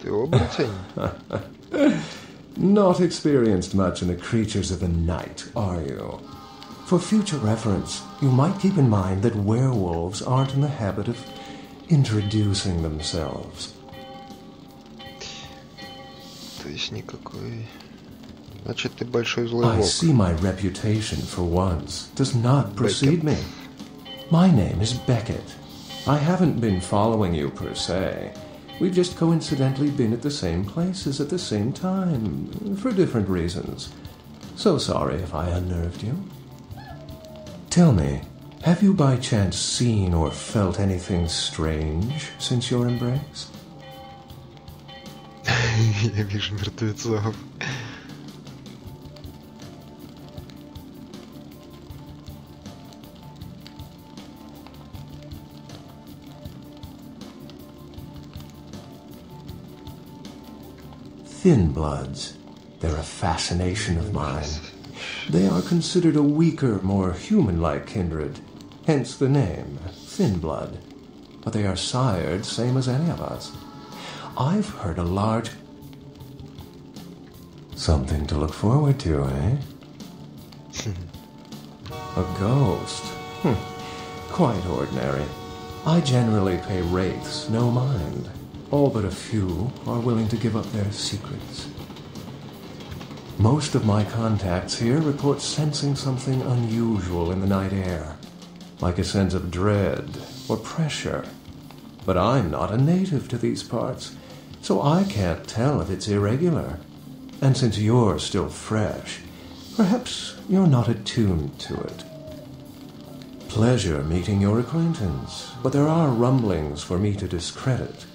Ты оборотень? Not experienced much in the creatures of the night, are you? For future reference, you might keep in mind that werewolves aren't in the habit of introducing themselves. То есть никакой... Значит, ты большой злой I волк. see my reputation, for once, does not precede me. My name is Beckett. I haven't been following you per se. We've just coincidentally been at the same places at the same time, for different reasons. So sorry if I unnerved you. Tell me, have you by chance seen or felt anything strange since your embrace? Я вижу мертвецов. Thin bloods. They're a fascination of mine. They are considered a weaker, more human-like kindred, hence the name, thin blood. But they are sired same as any of us. I've heard a large... Something to look forward to, eh? A ghost? Quite ordinary. I generally pay wraiths no mind. All but a few are willing to give up their secrets. Most of my contacts here report sensing something unusual in the night air, like a sense of dread or pressure. But I'm not a native to these parts, so I can't tell if it's irregular. And since you're still fresh, perhaps you're not attuned to it. Pleasure meeting your acquaintance, but there are rumblings for me to discredit.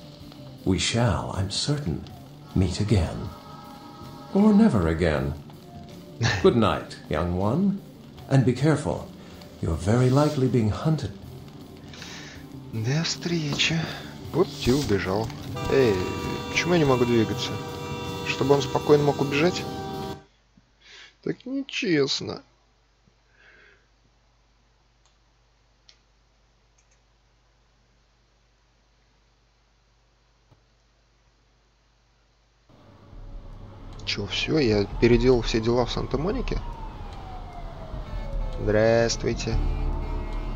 We shall, I'm certain, meet again. Or never again. Good night, young one. And be careful. You're very likely being hunted. До встречи. Вот и убежал. Эй, почему я не могу двигаться? Чтобы он спокойно мог убежать? Так нечестно. Чё, все, я переделал все дела в Санта-Монике? Здравствуйте.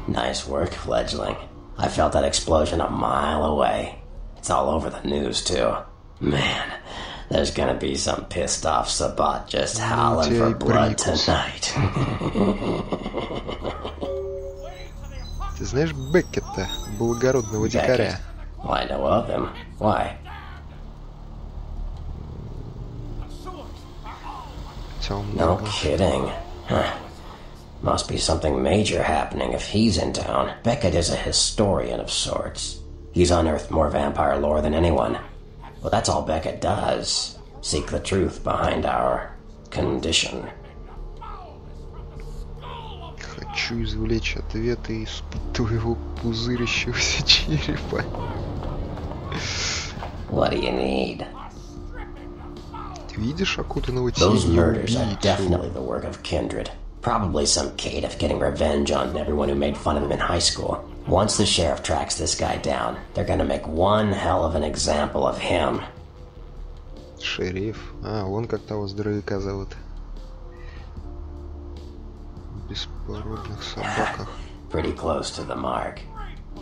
Nice work, fledgling. I felt that explosion a mile away. It's all over the news, too. Man, there's gonna be some pissed off Sabat just howling for blood tonight. Ты знаешь Беккета, благородного дикаря? I know of him. Why? No kidding. Huh. Must be something major happening if he's in town. Beckett is a historian of sorts. He's unearthed more vampire lore than anyone. Well, that's all Beckett does. Seek the truth behind our condition. Хочу извлечь ответы из твоего пузырящегося черепа. What do you need? Ты видишь окутанного Those тенью murders are убийцу? definitely the work of kindred. Probably some caitiff getting revenge on everyone who made fun of him in high school. Once the sheriff tracks this guy down, they're gonna make one hell of an example of him. Шериф. А, вон как того здоровяка зовут. Беспородных собаках. Pretty close to the mark.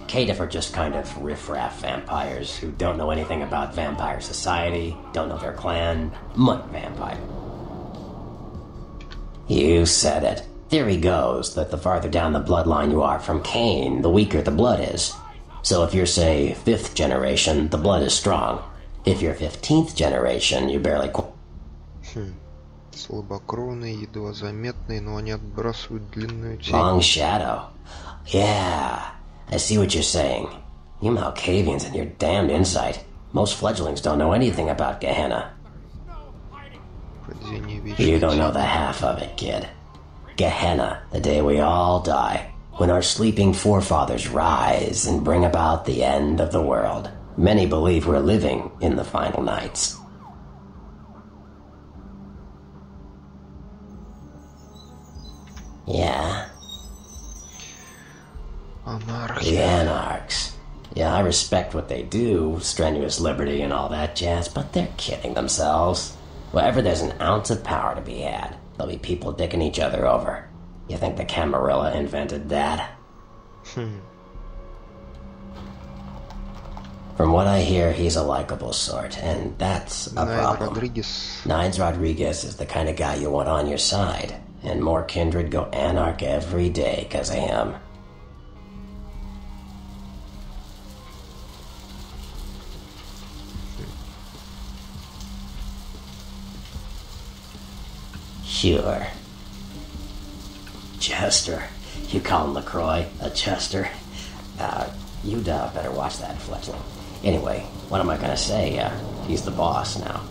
Caitiff are just kind of riff-raff vampires who don't know anything about vampire society, don't know their clan, mutt vampire. You said it. Theory goes that the farther down the bloodline you are from Cain, the weaker the blood is. So if you're, say, 5th generation, the blood is strong. If you're 15th generation, you barely... Слабокровные, едва заметные, но они отбрасывают длинную тень. Long shadow. Yeah, I see what you're saying. You Malkavians and your damned insight. Most fledglings don't know anything about Gehenna. Падение You вечной don't know тени. the half of it, kid. Gehenna, the day we all die, when our sleeping forefathers rise and bring about the end of the world. Many believe we're living in the final nights. Yeah, the Анархия. anarchs. Yeah, I respect what they do, strenuous liberty and all that jazz, but they're kidding themselves. Wherever there's an ounce of power to be had, there'll be people dicking each other over. You think the Camarilla invented that? From what I hear, he's a likable sort, and that's a Найн problem. Родригес. Nines Rodriguez is the kind of guy you want on your side, and more kindred go anarch every day because of him. Sure. Chester. You call him LaCroix a Chester? You'd better watch that, fledgling. Anyway, what am I gonna say? He's the boss now.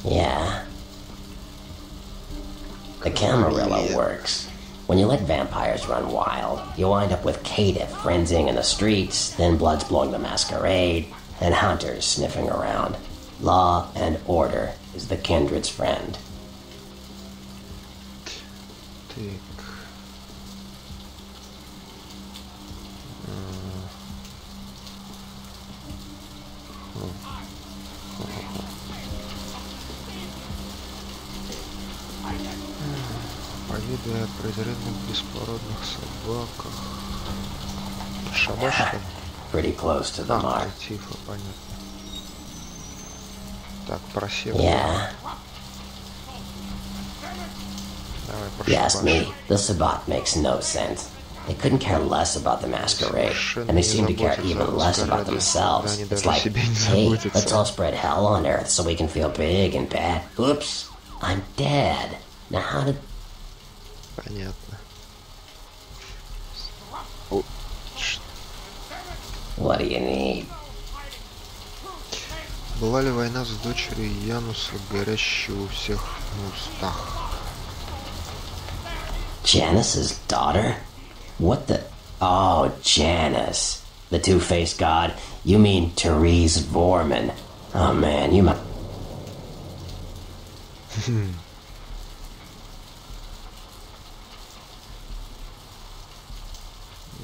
Yeah. The Camarilla works. When you let vampires run wild, you wind up with caitiff frenzying in the streets, then bloods blowing the Masquerade, and hunters sniffing around. Law and order is the kindred's friend. Так. Поведая о презренных беспородных собаках. Шабаш, что ли? Pretty close to the mark. Тифа, понятно. Так, просел. Yeah. Давай, If you ask прошибаш. me, the Sabbat makes no sense. They couldn't care less about the Masquerade, and they seem to care even less about themselves. It's like, hey, let's all spread hell on Earth so we can feel big and bad. Oops, I'm dead. Now how did... Понятно. О, What do you need? была ли война с дочерью Януса, горящего у всех на устах? Janice's daughter? What the... Oh, Janice. The two-faced god. You mean Therese Vorman. Oh man, you might...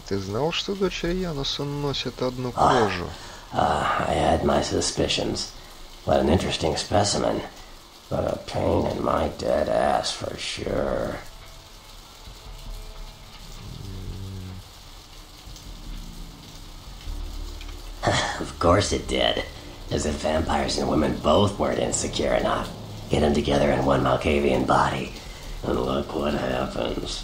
Ты знал, что дочери Януса носят одну кожу? I had my suspicions. What an interesting specimen. But a pain in my dead ass for sure. Of course it did. As if vampires and women both weren't insecure enough. Get them together in one Malkavian body, and look what happens.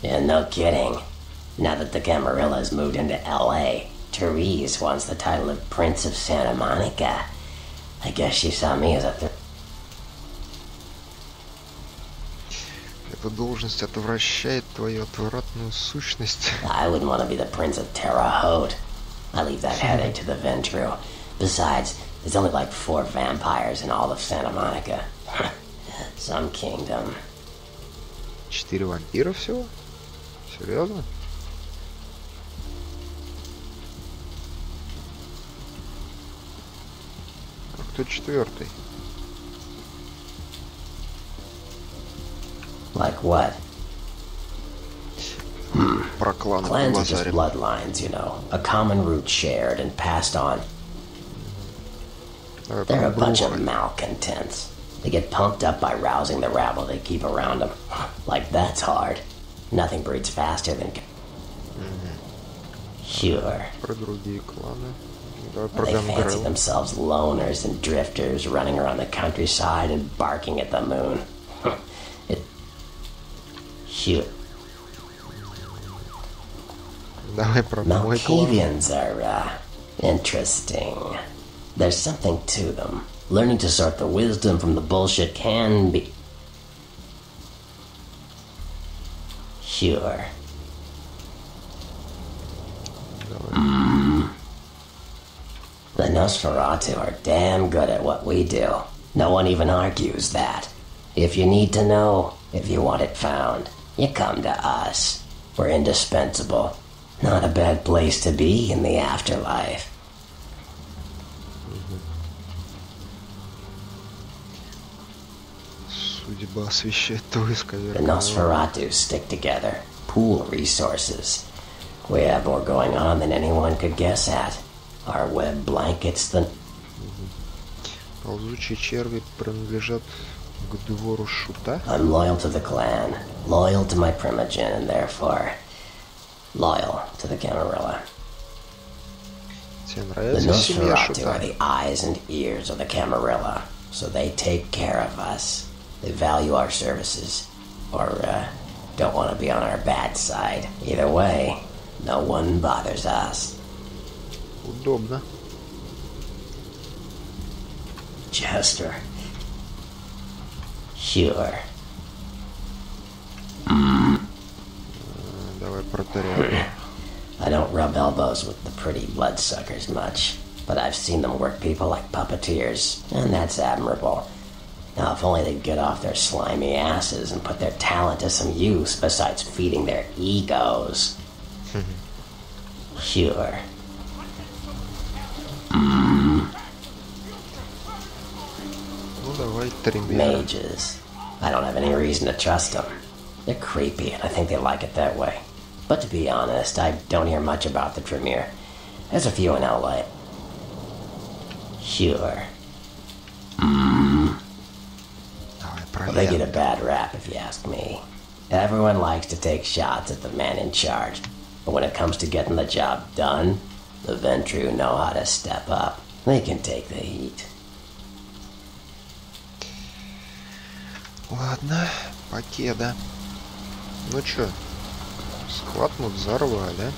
Yeah, no kidding. Now that the Camarilla has moved into L.A., Therese wants the title of Prince of Santa Monica. I guess she saw me as a... Эта должность отвращает твою отвратную сущность. I wouldn't want to be the Prince of Terre Haute. I leave that headache to the Ventru. Besides, there's only like 4 vampires in all of Santa Monica. Some kingdom. 4 вампира всего? Серьезно? А кто 4-й? Like what? Про кланы Clans are just побазарим. bloodlines, you know. A common root shared and passed on. Давай They're a про bunch of Бруха. malcontents. They get pumped up by rousing the rabble they keep around them. Like that's hard. Nothing breeds faster than... Sure. Про другие кланы. Давай про They fancy Гангрелл. themselves loners and drifters running around the countryside and barking at the moon. Sure. Давай про мой клан. Malkavians are, interesting. There's something to them. Learning to sort the wisdom from the bullshit can be... Sure. Nosferatu are damn good at what we do. No one even argues that. If you need to know, if you want it found, you come to us. We're indispensable. Not a bad place to be in the afterlife. Судьба освещает твой The Nosferatu stick together, pool resources. We have more going on than anyone could guess at. Our web blankets the... Ползучие черви принадлежат к двору Шута. I'm loyal to the clan, loyal to my primogen, and therefore loyal to the Camarilla. Тебе The нравится семья Nosferatu are Шута? the eyes and ears of the Camarilla, so they take care of us. They value our services, or don't want to be on our bad side. Either way, no one bothers us. Удобно. Chester. Sure. Давай протыряем. I don't rub elbows with the pretty bloodsuckers much, but I've seen them work people like puppeteers, and that's admirable. Now, if only they'd get off their slimy asses and put their talent to some use besides feeding their egos. Sure. Ну давай триммер. Mages. I don't have any reason to trust them. They're creepy, and I think they like it that way. But to be honest, I don't hear much about the Tremere. There's a few in LA. Sure. Well, they get a bad rap, if you ask me. Everyone likes to take shots at the man in charge. But when it comes to getting the job done, the Ventru know how to step up. They can take the heat. Ладно, покеда. Ну чё, склад мы взорвали.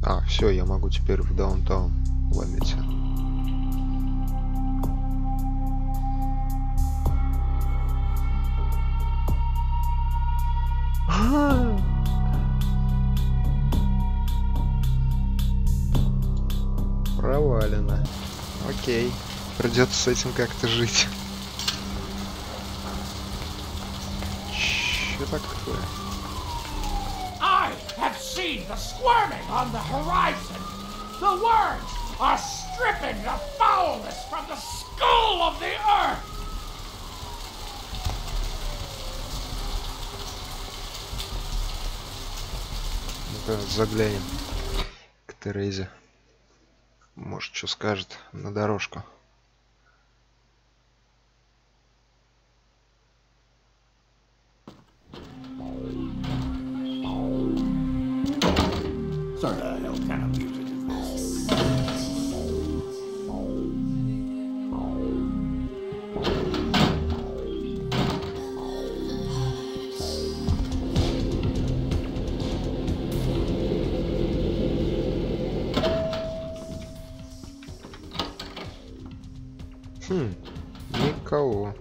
А, все, я могу теперь в даунтаун ломиться. Провалено. Окей, придется с этим как-то жить. Чё такое? I have seen the squirming on the horizon. The worms are stripping the foulness from the skull of the earth. Ну-ка заглянем к Терезе. Может, что скажет на дорожку. Sorry, the hell kind of music is this? Никого.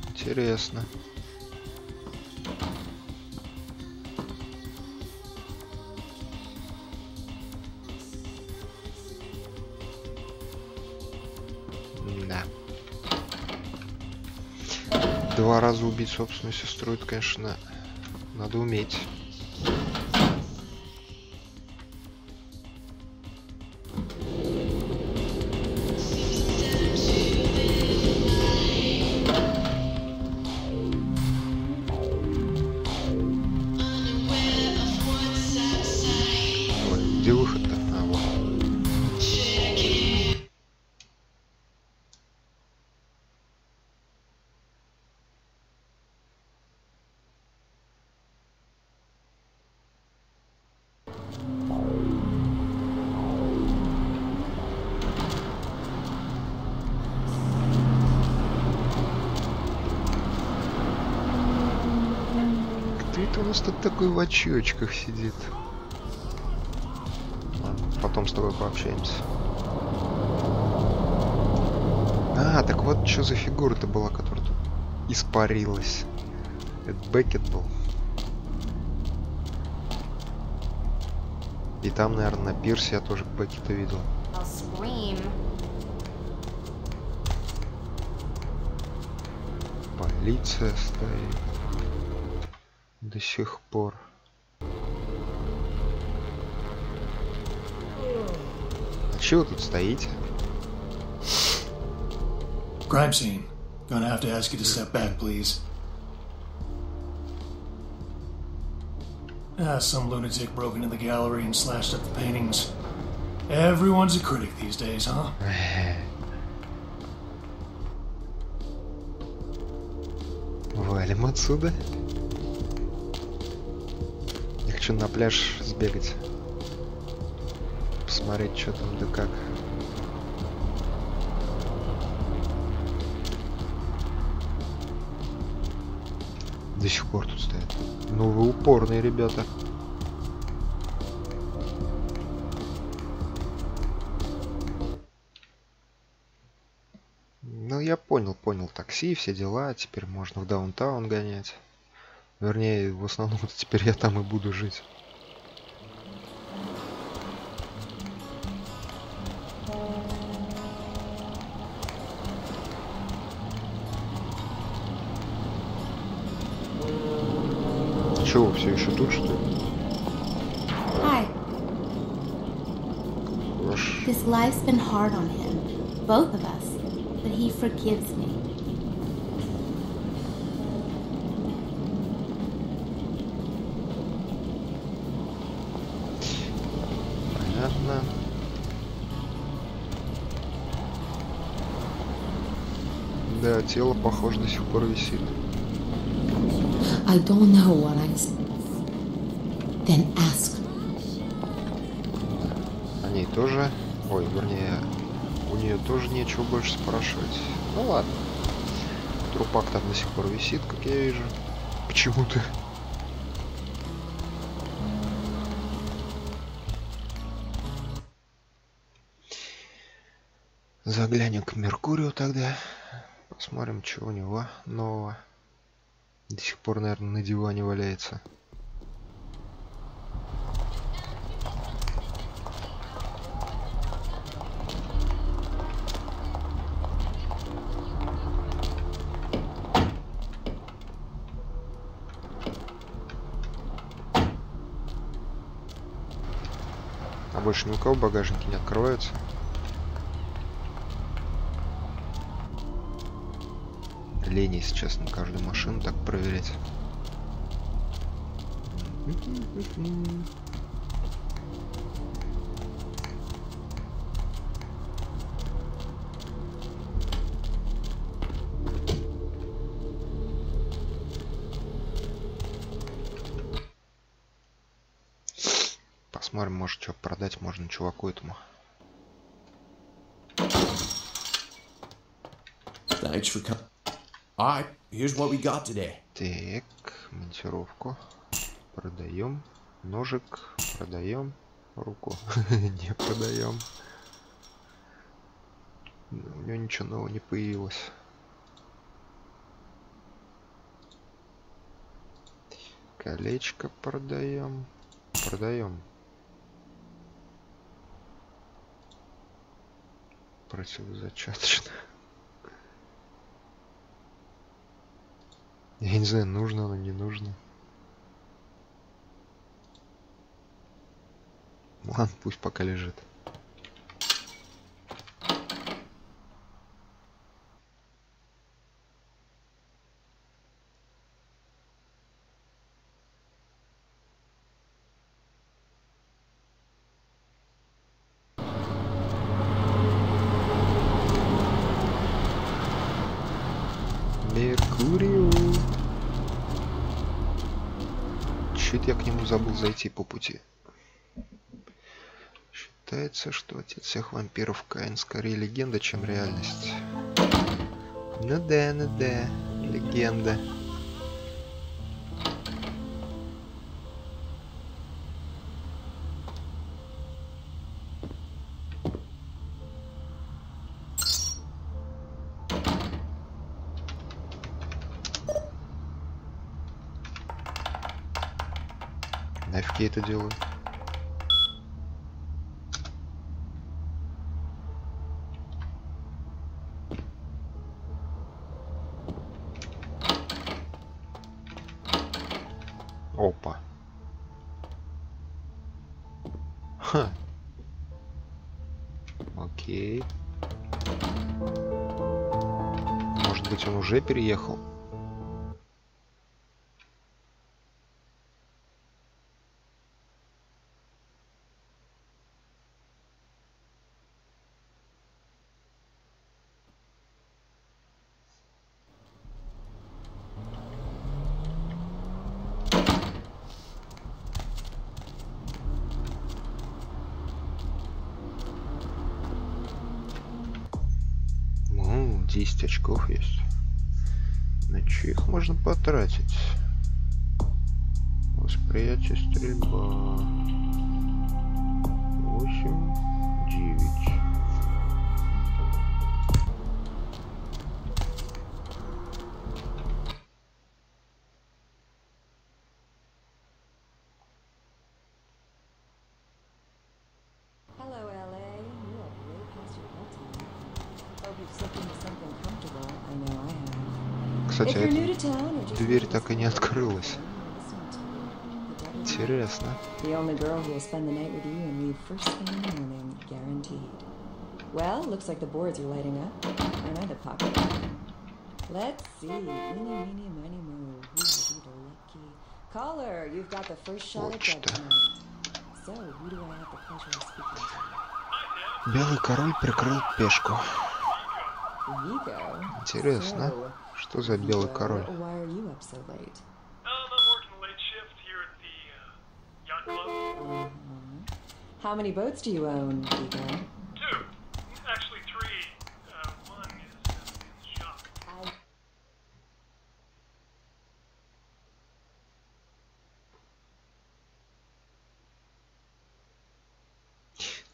Интересно. Да. 2 раза убить собственную сестру, это, конечно, надо уметь. Ой, где выход-то? А, вот. Кто это у нас тут такой в очочках сидит? Ладно, потом с тобой пообщаемся. А, так вот что за фигура-то была, которая тут испарилась. Это Беккет был. И там, наверное, на пирсе я тоже Беккета видел. I'll scream. Полиция стоит. До сих пор. А чего вы тут стоите? Crime scene. Gonna have to ask you to step back, please. Some lunatic broke into the gallery and slashed up the paintings. Everyone's a critic these days, huh? Валим отсюда. Я хочу на пляж сбегать. Посмотреть, что там да как. До сих пор тут стоят. Ну вы упорные, ребята. Ну я понял, такси, все дела. Теперь можно в даунтаун гонять. Вернее, в основном теперь я там и буду жить. Чего, вы все еще тут, что ли? Hi. Ваш... This life's been hard on him, both of us, but he forgives me. Понятно. Да, тело, похоже, до сих пор висит. I don't know what I... Then ask. О ней тоже... Ой, вернее, у нее тоже нечего больше спрашивать. Ну ладно. Трупак там до сих пор висит, как я вижу. Почему-то. Заглянем к Меркурию тогда. Посмотрим, что у него нового. До сих пор, наверное, на диване валяется. А больше ни у кого багажники не открываются. Лень, если честно, каждую машину так проверять. Посмотрим, может, что продать можно чуваку этому. Thanks for coming. Alright, here's what we got today. Так, монтировку продаем, ножик продаем, руку не продаем. У него ничего нового не появилось. Колечко продаем, противозачаточно. Я не знаю, нужно оно, не нужно. Ладно, пусть пока лежит. Меркурию. Чуть я к нему забыл зайти по пути. Считается, что отец всех вампиров Каин скорее легенда, чем реальность. Ну да, легенда. я это делаю? Опа. Ха. Окей. Может быть, он уже переехал? Ну, 10 очков есть. На что их можно потратить? Восприятие, стрельба. 8, 9. Hello, LA. You are way past your bedtime. Hope you've slipped into something comfortable. I know I have. Кстати, If you're new to town or just дверь так и не открылась. Интересно. The only girl who will spend the night with you and leave first thing in the morning, guaranteed. Well, looks like the boards are lighting up. Aren't I the pocket? Let's see. Eeny, meeny, miny, moo. Who's the lucky? Caller, you've got the first shot at bed tonight. So, who do I have the pleasure of speaking to? Белый король прикрыл пешку. Vigo? Интересно, что за белый король? Why are you up so late? I'm working late shift here at the yacht club. How many boats do you own, Vigo? 2. Actually 3. One is in the shop.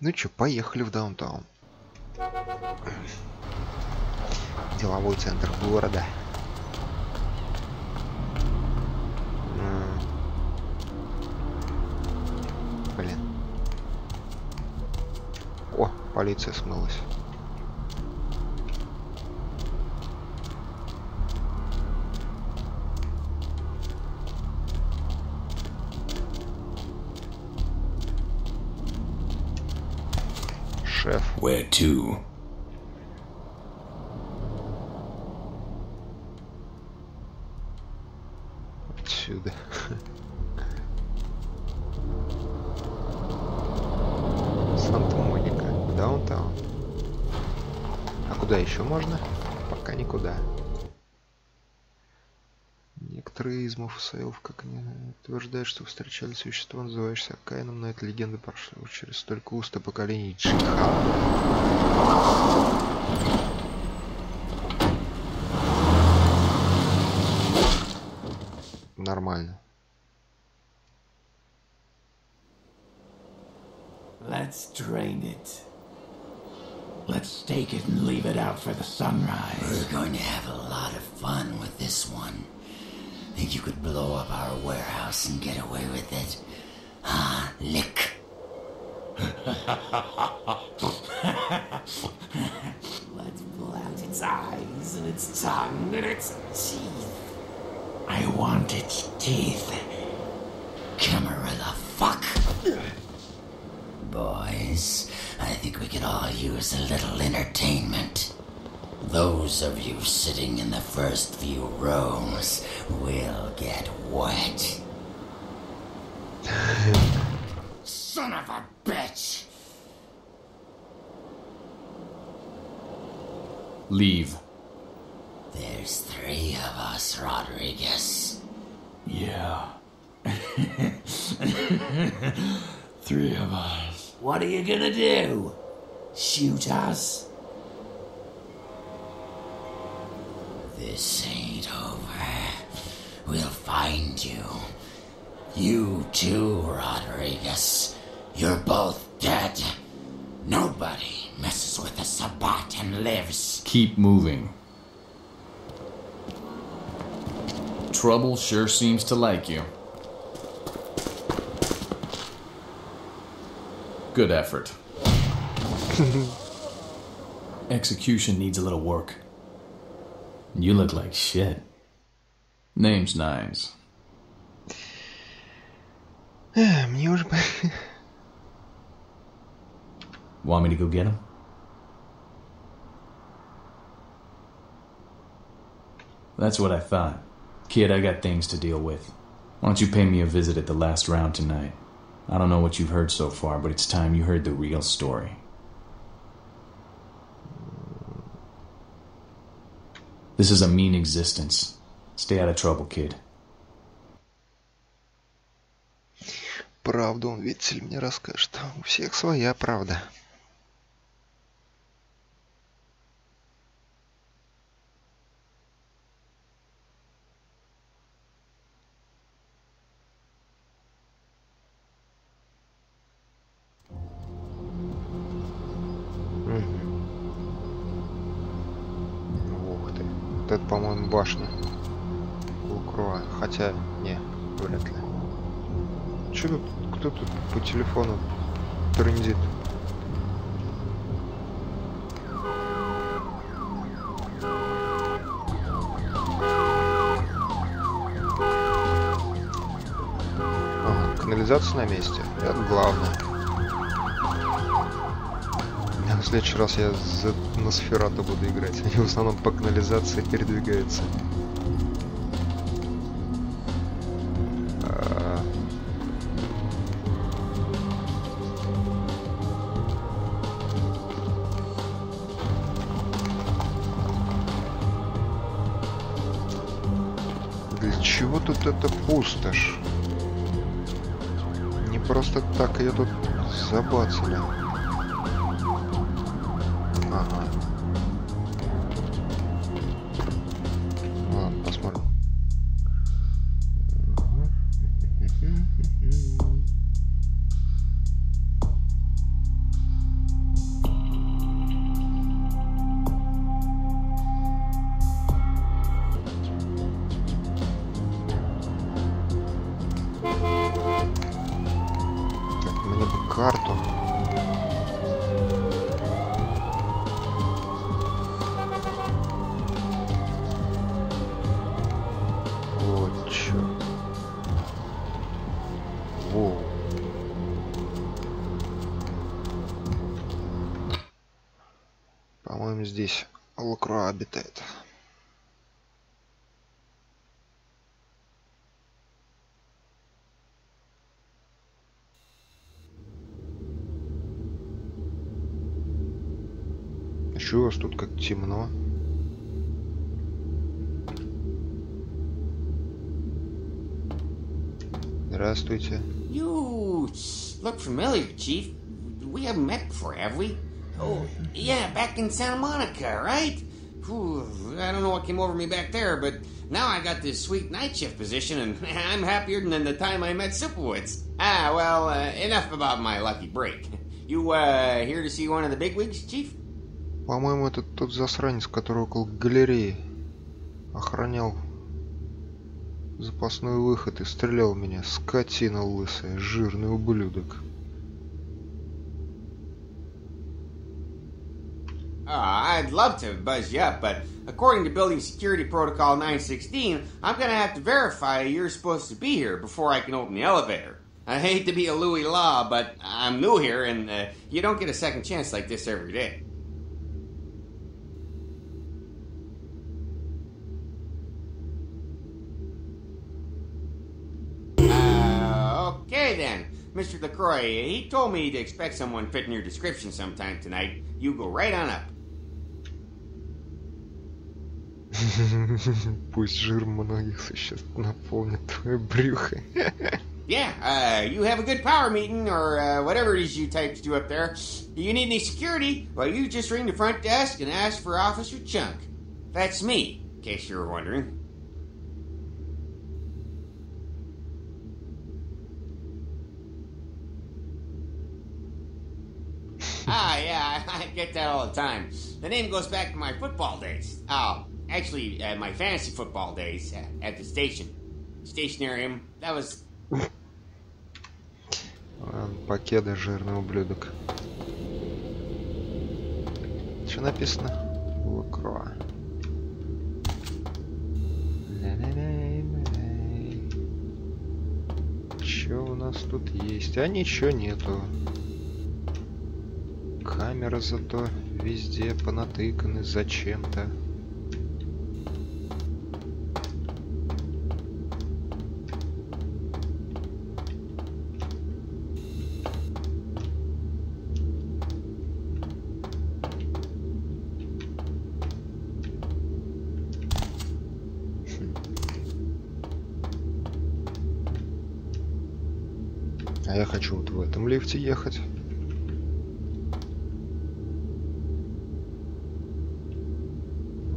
Ну чё, поехали в даунтаун. Деловой центр города. Блин. О, полиция смылась. Шеф. Where to? Отсюда. Санта-Моника. Даунтаун. А куда еще можно? Пока никуда. Некоторые из Мофусейлов, как они утверждают, что встречали существо, называющееся Каином, но эта легенда прошла через столько уст и поколений Джихада. Нормально. Let's drain it. Let's take it and leave it out for the sunrise. We're going to have a lot of fun with this one. Think you could blow up our warehouse and get away with it? Ah, lick. Let's pull out its eyes and its tongue and its teeth. I want its teeth. Camera the fuck. Boys, I think we could all use a little entertainment. Those of you sitting in the first few rows will get wet. Son of a bitch! Leave. There's 3 of us, Rodriguez. Yeah. 3 of us. What are you gonna do? Shoot us? This ain't over. We'll find you. You too, Rodriguez. You're both dead. Nobody messes with the Sabbat and lives. Keep moving. Trouble sure seems to like you. Good effort. Execution needs a little work. You look like shit. Name's nice. Мне уже... Want me to go get him? That's what I thought. Kid, I got things to deal with. Why don't you pay me a visit at the last round tonight? I don't know what you've heard so far, but it's time you heard the real story. This is a mean existence. Stay out of trouble, kid. Правду он, видите ли, мне расскажет. У всех своя правда. Ух ты. Вот это, по-моему, башня. Лукруа. Хотя, не, вряд ли. Че тут? Кто тут по телефону трындит? Ага, канализация на месте. Это главное. В следующий раз я за Носферату буду играть. Они в основном по канализации передвигаются. Для чего тут эта пустошь? Не просто так ее тут забацали. Ага. Ладно, посмотрим. Так, мне бы карту. Вот чё. Воу. По-моему, здесь Лакруа обитает. Чё у вас тут как темно? Здравствуйте. You look familiar, Chief. We haven't met before, have we? Oh, yeah, back in Santa Monica, right? Whew, I don't know what came over me back there, but now I got this sweet night shift position, and I'm happier than the time I met Sipowitz. Ah, well, enough about my lucky break. You, here to see one of the bigwigs, Chief? По-моему, это тот засранец, который около галереи охранял запасной выход и стрелял в меня. Скотина лысая, жирный ублюдок. I'd love to buzz you up, but according to Building Security Protocol 916, I'm gonna have to verify you're supposed to be here before I can open the elevator. I hate to be a Louis Law, but I'm new here, and you don't get a second chance like this every day. Okay then, Mr. LaCroix, he told me to expect someone fitting your description sometime tonight. You go right on up. Пусть жир многих существ наполнит твое брюхо. Yeah, you have a good power meeting, or whatever it is you types do up there. You need any security? Well, you just ring the front desk and ask for Officer Chunk. That's me, in case you were wondering. Yeah, I get that all the time. The name goes back to my football days. Oh, actually, my fantasy football days at the station. Stationarium. That was... Покеда, жирный ублюдок. Что написано? Лакро. Что у нас тут есть? А ничего нету. Камеры зато везде понатыканы зачем-то. А я хочу вот в этом лифте ехать.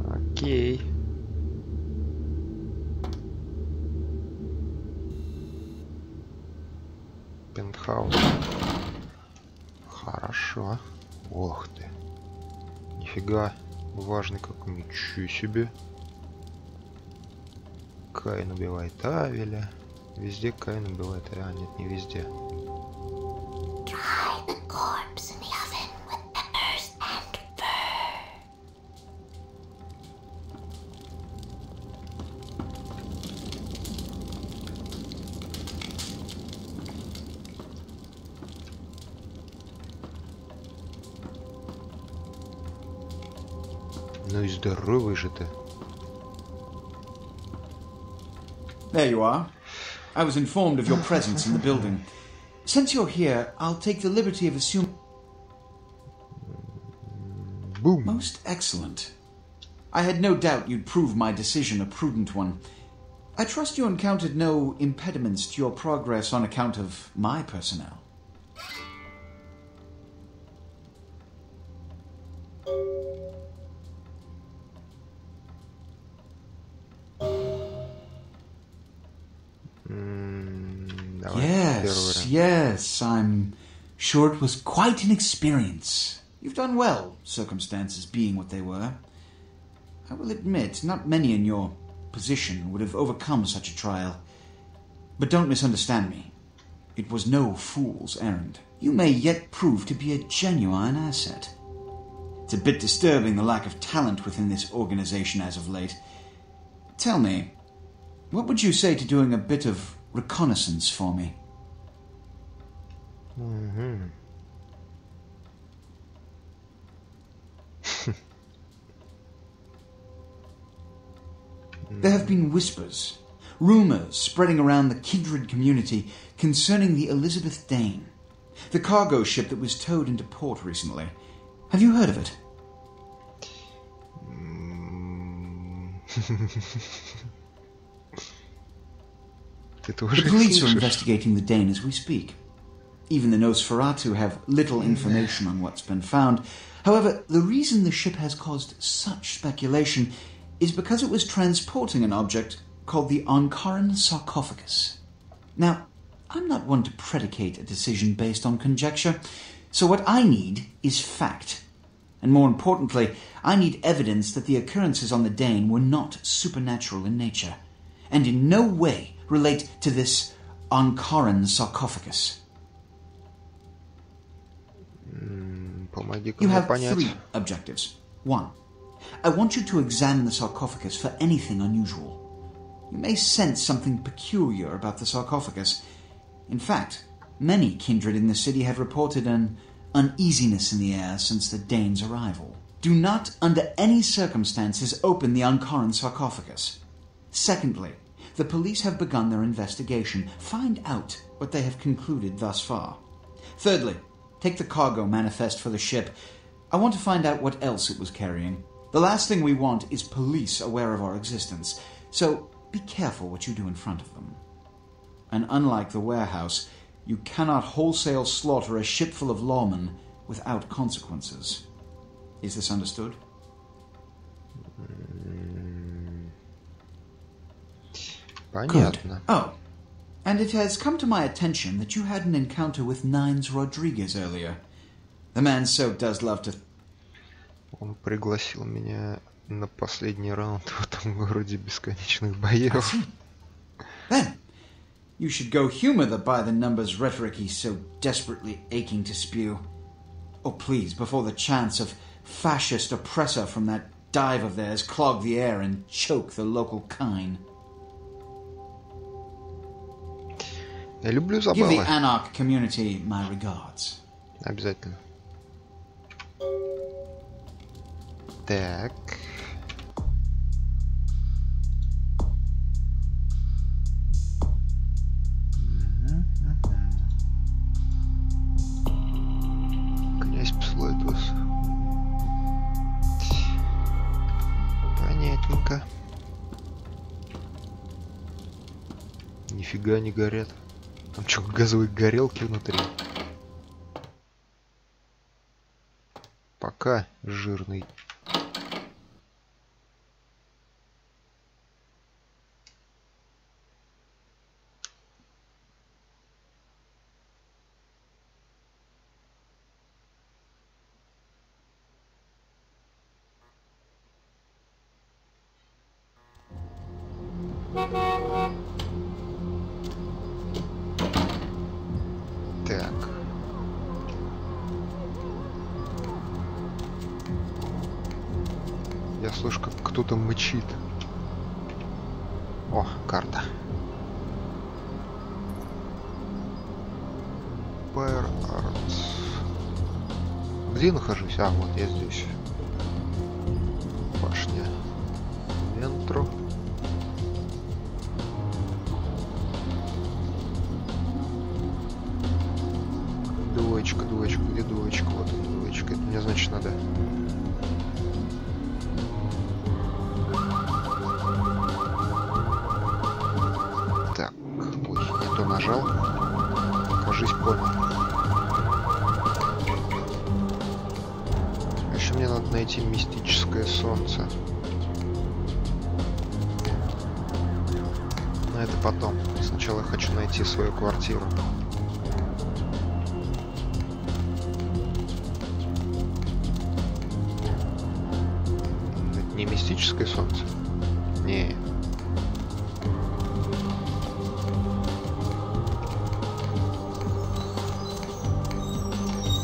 Окей. Пентхаус. Хорошо. Ох ты. Нифига. Важный какой. Ничего себе. Каин убивает Авеля. Везде Каин убивает. А, нет, не везде. Ну и здоровый же ты. There you are. I was informed of your presence in the building. Since you're here, I'll take the liberty of assuming... Boom. Most excellent. I had no doubt you'd prove my decision a prudent one. I trust you encountered no impediments to your progress on account of my personnel. Yes, I'm sure it was quite an experience. You've done well, circumstances being what they were. I will admit, not many in your position would have overcome such a trial. But don't misunderstand me. It was no fool's errand. You may yet prove to be a genuine asset. It's a bit disturbing the lack of talent within this organization as of late. Tell me, what would you say to doing a bit of reconnaissance for me? There have been whispers, rumors spreading around the kindred community concerning the Elizabeth Dane, the cargo ship that was towed into port recently. Have you heard of it? The police are investigating the Dane as we speak. Even the Nosferatu have little information on what's been found. However, the reason the ship has caused such speculation is because it was transporting an object called the Ankaran sarcophagus. Now, I'm not one to predicate a decision based on conjecture, so what I need is fact. And more importantly, I need evidence that the occurrences on the Dane were not supernatural in nature, and in no way relate to this Ankaran sarcophagus. You have 3 objectives. 1. I want you to examine the sarcophagus for anything unusual. You may sense something peculiar about the sarcophagus. In fact, many kindred in the city have reported an uneasiness in the air since the Dane's arrival. Do not, under any circumstances, open the Ankaran sarcophagus. Secondly, the police have begun their investigation. Find out what they have concluded thus far. Thirdly, take the cargo manifest for the ship. I want to find out what else it was carrying. The last thing we want is police aware of our existence, so be careful what you do in front of them. And unlike the warehouse, you cannot wholesale slaughter a ship full of lawmen without consequences. Is this understood? Good. Oh, and it has come to my attention that you had an encounter with Nines Rodriguez earlier. The man so does love to... Он пригласил меня на последний раунд в этом городе бесконечных боев. Then, You should go humor the by-the-numbers rhetoric he's so desperately aching to spew. Oh, please, before the chance of fascist oppressor from that dive of theirs clog the air and choke the local kine. Я люблю забавы. Give the Anarch community my regards. Обязательно. Так. Князь посылает вас. Понятненько. Нифига не горят. Там что, газовые горелки внутри? Пока, жирный. Так. Я слышу, как кто-то мычит. О, карта. Fire Arts. Где я нахожусь? А, вот я здесь. Башня. Вентро. Двоечка, двоечка, где двоечка? Вот она, двоечка. Это мне, значит, надо. Так, ой, не то нажал. Кажись, понял. Еще мне надо найти мистическое солнце. Но это потом. Сначала я хочу найти свою квартиру. Не мистическое солнце? Не.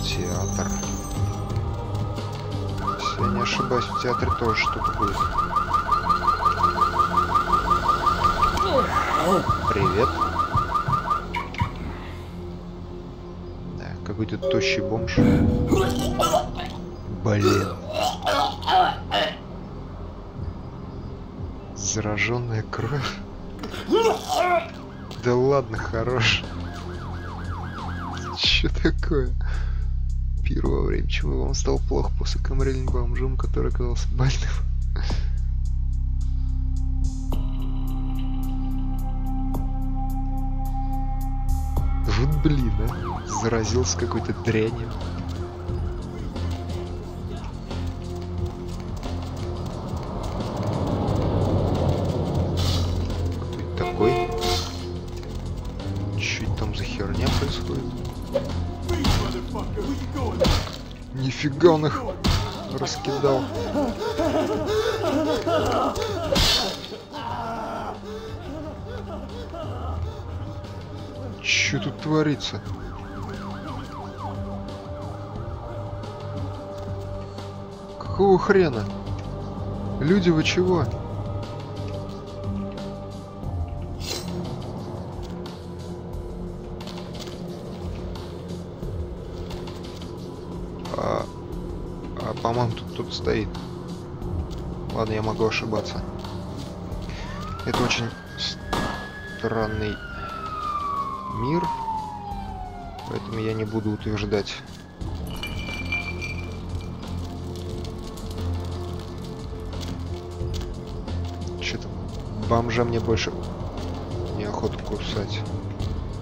Театр. Если я не ошибаюсь, в театре тоже что-то будет. Привет. Да, какой-то тощий бомж. Блин. Зараженная кровь. Да ладно, хорош. Что такое? Первое время, чего вам стало плохо после камрелин бомжом, который оказался больным? Вот блин, а? Заразился какой-то дрянью. Такой. Чуть там за херня происходит? Нифига он их раскидал. Чё тут творится? Какого хрена? Люди, вы чего? По-моему, тут кто-то стоит. Ладно, я могу ошибаться. Это очень странный мир, поэтому я не буду утверждать. Что-то бомжа мне больше неохота кусать.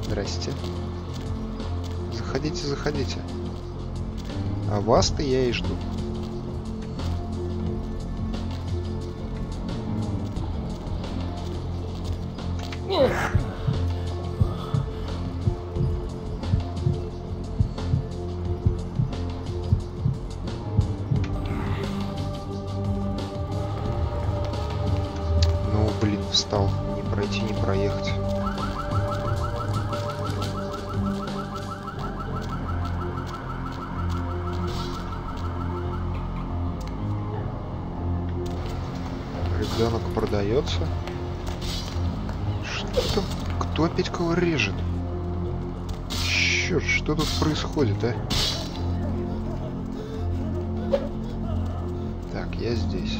Здрасте. Заходите, заходите. А вас-то я и жду. Ну, блин, встал. Не пройти, не проехать. Ребенок продается. Что? Кто опять кого режет? Черт, что тут происходит, а? Так, я здесь.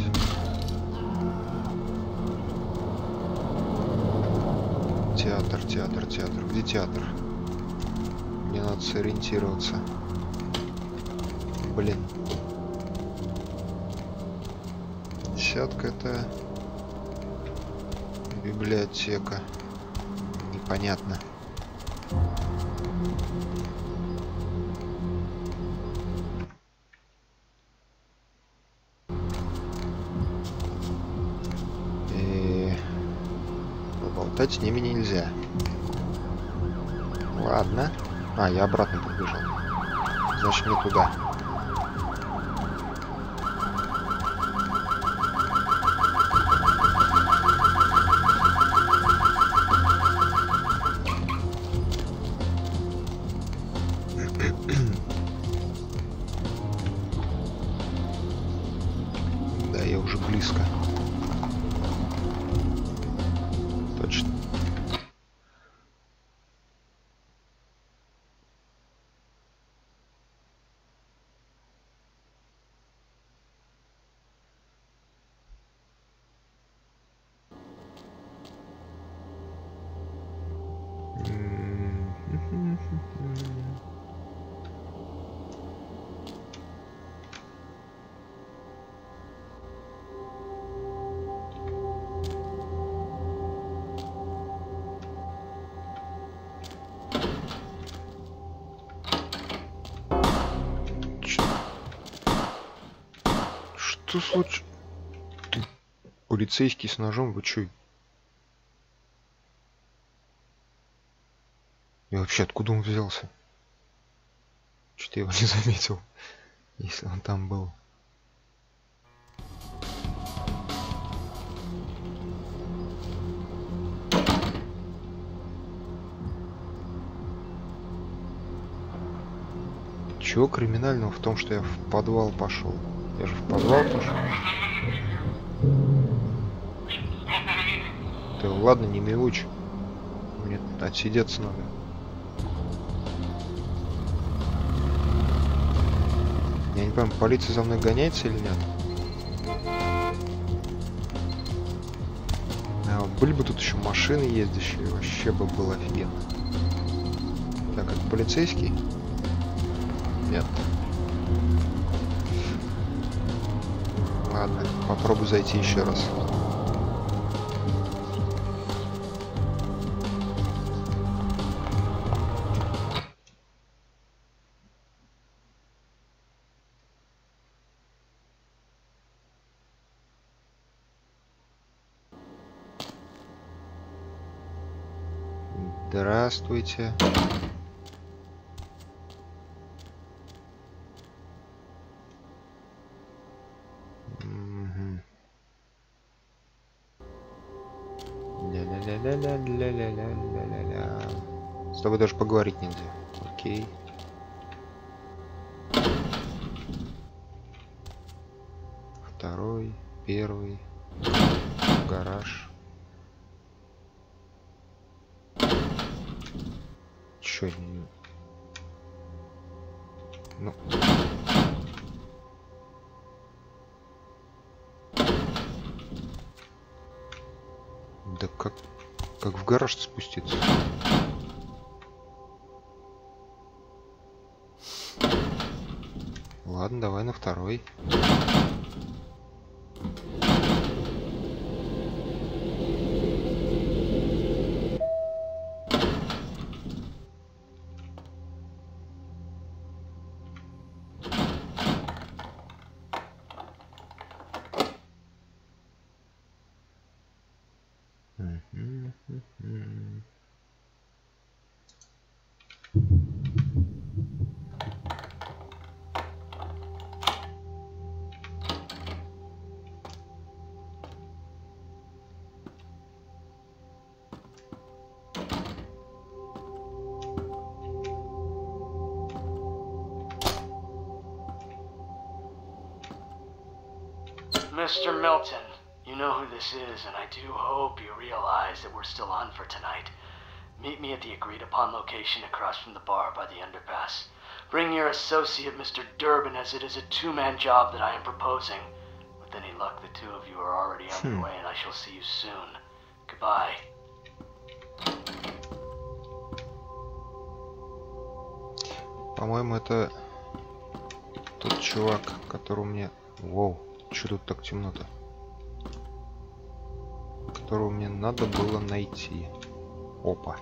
Театр, театр, театр. Где театр? Мне надо сориентироваться. Блин. Десятка — это библиотека. Непонятно. И поболтать с ними нельзя. Ладно. А, я обратно побежал. Значит, не туда. Да, я уже близко. Точно. Что случилось? Ты полицейский с ножом, вы чё? И вообще, откуда он взялся? Что-то я его не заметил, если он там был. Чего криминального в том, что я в подвал пошел? Я же в подвал пошел. Ты ладно, не мяуч. Мне отсидеться надо. Я не понимаю, полиция за мной гоняется или нет? А, были бы тут еще машины ездящие, вообще бы было офигенно. Так, это полицейский? Нет. Ладно, попробую зайти еще раз. Здравствуйте. Ля-ля-ля-ля-ля-ля-ля-ля-ля. С тобой даже поговорить нельзя. Окей. Второй, первый. Гараж. Чё? Ну. Да как в гараж спуститься? Ладно, давай на второй. Mr. Milton, You know who this is, and I do hope you realize that we're still on for tonight. Meet me at the agreed-upon location across from the bar by the underpass. Bring your associate, Mr. Durbin, as it is a two-man job that I am proposing. With any luck, the two of you are already on your way, and I shall see you soon. Goodbye. По-моему, это тот чувак, которого мне... Воу, что тут так темно-то? Которого мне надо было найти. Опа.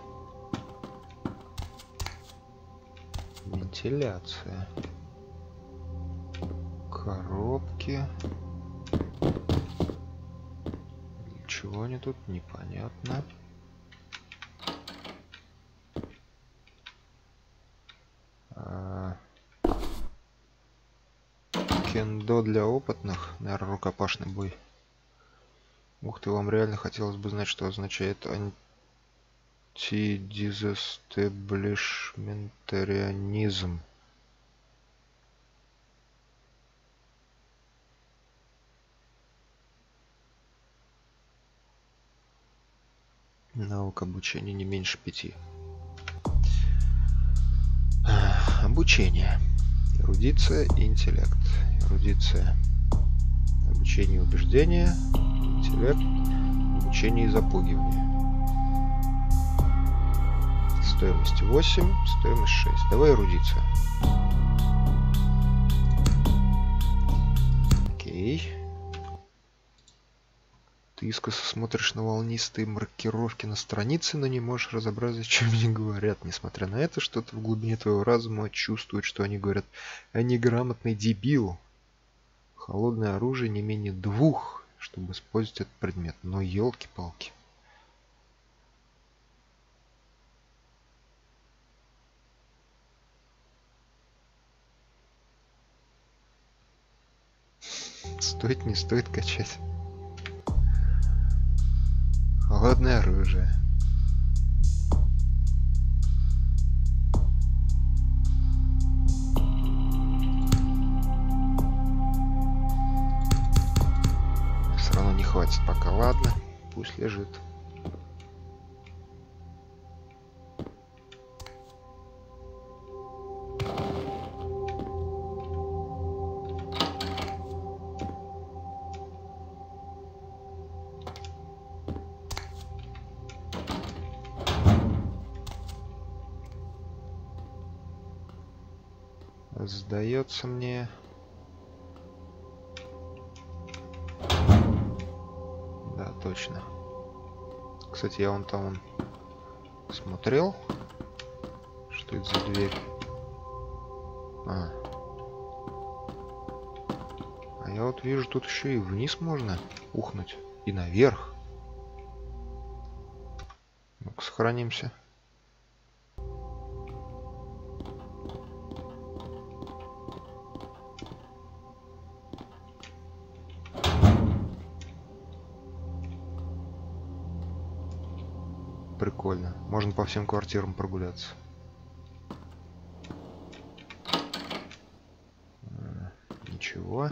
Вентиляция. Коробки. Для чего они тут? Непонятно. Кендо для опытных. Наверное, рукопашный бой. Ух ты, вам реально хотелось бы знать, что означает антидизэстеблишментарианизм. Навык обучения не меньше 5. Обучение. Эрудиция и интеллект. Эрудиция. Обучение и убеждения. Интеллект. Обучение и запугивание. Стоимость 8, стоимость 6. Давай эрудицию. Окей. Ты искоса смотришь на волнистые маркировки на странице, но не можешь разобрать, о чем они говорят. Несмотря на это, что-то в глубине твоего разума чувствует, что они говорят о неграмотный дебил. Холодное оружие не менее 2, чтобы использовать этот предмет. Но елки-палки. Стоит, не стоит качать. Холодное оружие. Все равно не хватит пока. Ладно, пусть лежит. Сдается мне. Да, точно. Кстати, я вон там смотрел. Что это за дверь? А я вот вижу, тут еще и вниз можно ухнуть. И наверх. Ну-ка, сохранимся. Прикольно. Можно по всем квартирам прогуляться. Ничего.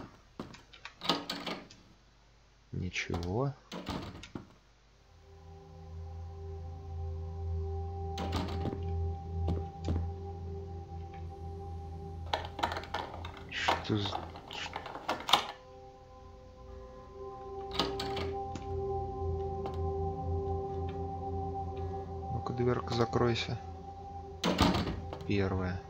Ничего. Что за... Дверка, закройся. Первая.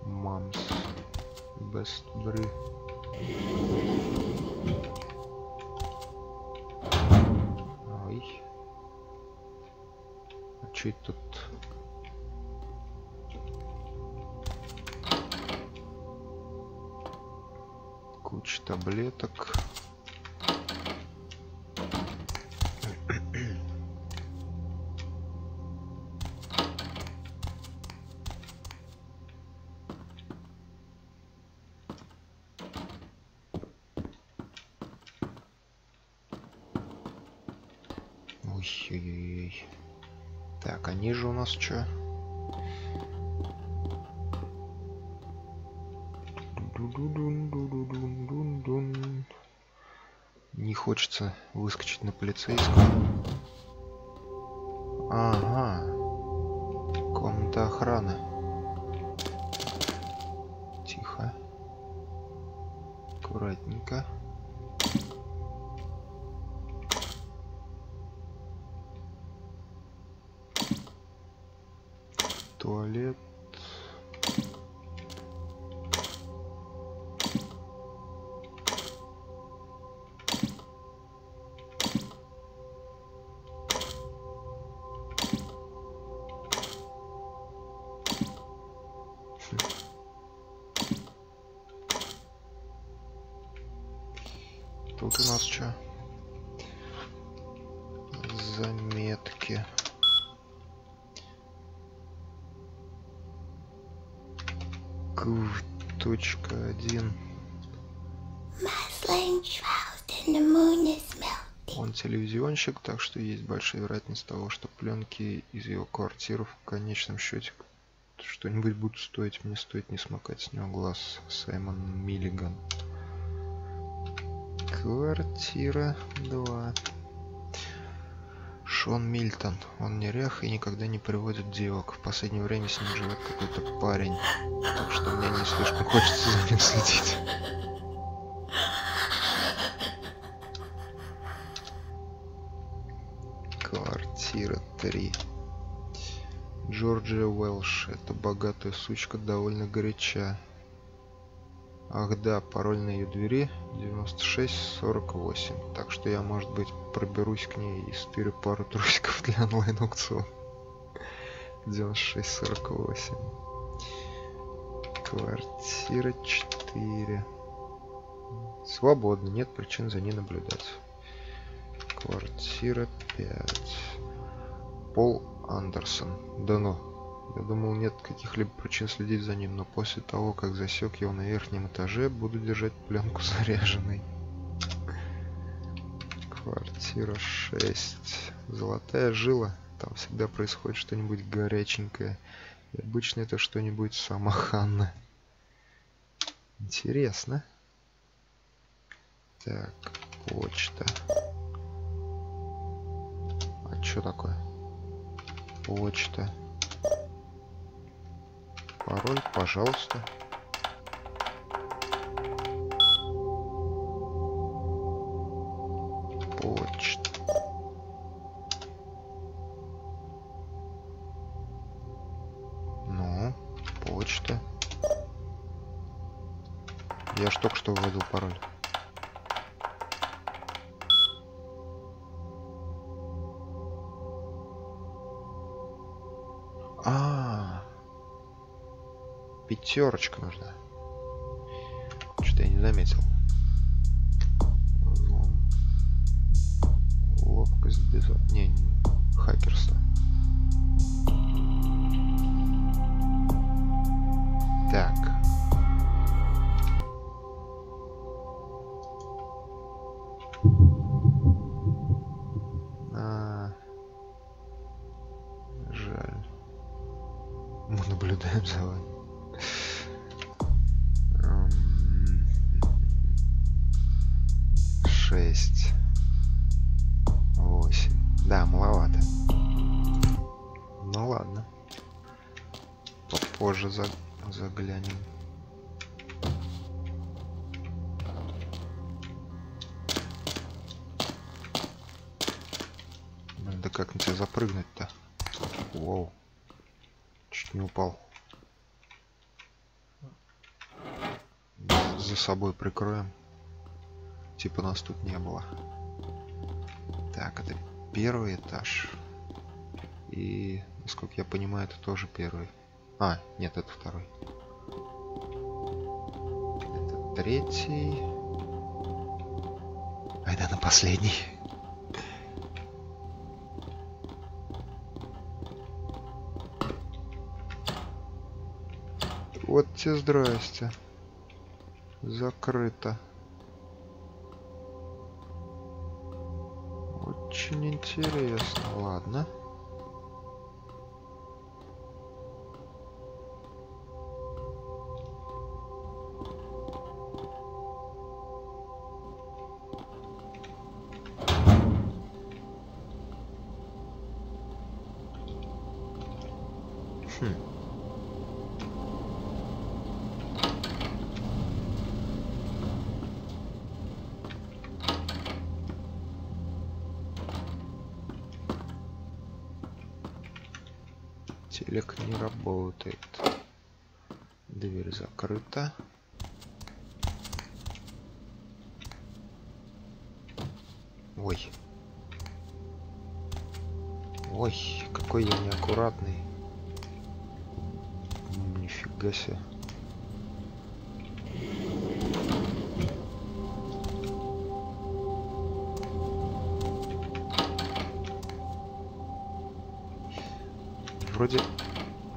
Мамс. Best brew. Тут куча таблеток. Ой-ой-ой. Так, а ниже у нас что? Не хочется выскочить на полицейского. Ага. Комната охраны. Тихо. Аккуратненько. Туалет. Тут у нас что? Заметки. Точка 1. Он телевизионщик, так что есть большая вероятность того, что пленки из его квартиры в конечном счете что-нибудь будут стоить. Мне стоит не смыкать с него глаз. Саймон Миллиган. Квартира 2. Шон Мильтон. Он нерях и никогда не приводит девок. В последнее время с ним живет какой-то парень. Так что мне не слишком хочется за ним следить. Квартира 3. Джорджия Уэлш. Эта богатая сучка довольно горяча. Ах да, пароль на ее двери 9648. Так что я, может быть, проберусь к ней и стырю пару трусиков для онлайн-аукциона. 9648. Квартира 4. Свободно, нет причин за ней наблюдать. Квартира 5. Пол Андерсон. Да ну. Я думал, нет каких-либо причин следить за ним, но после того, как засек его на верхнем этаже, буду держать пленку заряженной. Квартира 6. Золотая жила. Там всегда происходит что-нибудь горяченькое. И обычно это что-нибудь сама Ханна. Интересно. Так, почта. А что такое? Почта. Пароль, пожалуйста. Почта. Ну, почта. Я ж только что вводил пароль. Пятерочка нужна. Что-то я не заметил. Ловкость без... Не, хакерство. Так. Жаль. Мы наблюдаем за вами. 6, 8. Да, маловато. Ну ладно. Попозже заглянем. Да как на тебя запрыгнуть-то? Воу. Чуть не упал. За собой прикроем. Типа нас тут не было. Так, это первый этаж. И, насколько я понимаю, это тоже первый. А, нет, это второй. Это третий. Айда на последний. Вот тебе здрасте. Закрыто. Вот Очень интересно. Ладно. Телек не работает. Дверь закрыта. Ой. Ой, какой я неаккуратный. Нифига себе.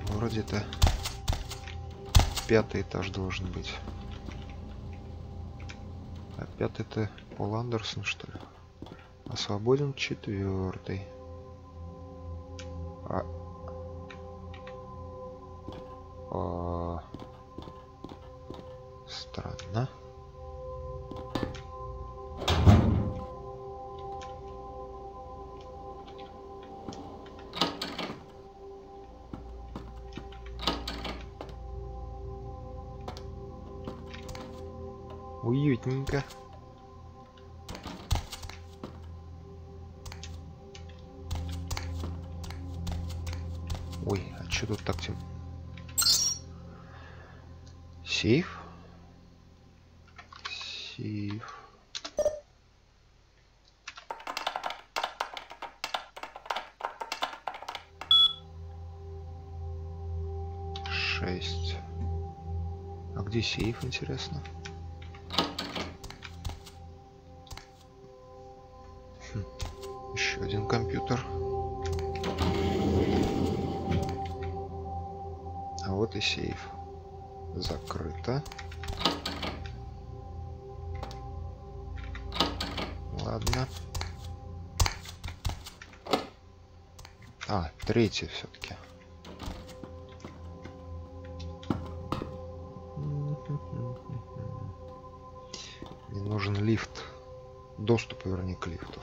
Вроде это 5-й этаж должен быть. А 5-й-то Пол Андерсон, что ли? А свободен 4-й. Странно. Уютненько. Ой, а что тут так темно? Сейф? Сейф. Шесть. А где сейф, интересно? Еще один компьютер. А вот и сейф. Закрыто. Ладно. А, 3-й все-таки. Мне нужен лифт. Доступ, вернее, к лифту.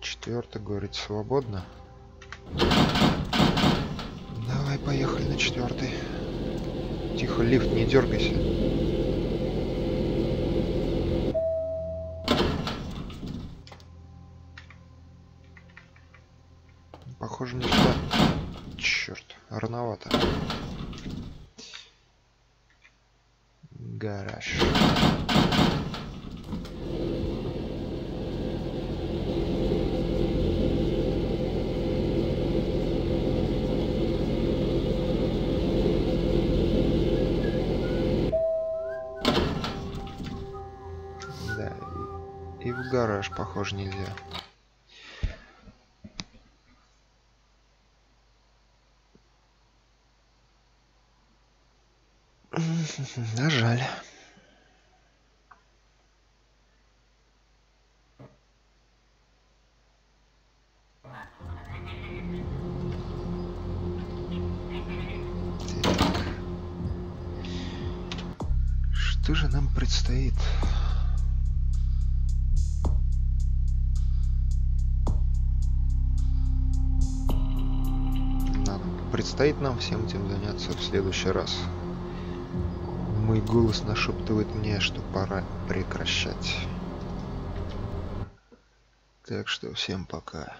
Четвертый, говорит, свободно. Давай, поехали на 4-й. Тихо, лифт, не дергайся. Похоже, не сюда. Черт, рановато. Гараж. И в гараж, похоже, нельзя. А жаль. Так. Что же нам предстоит? Предстоит нам всем этим заняться в следующий раз. Мой голос нашептывает мне, что пора прекращать. Так что всем пока.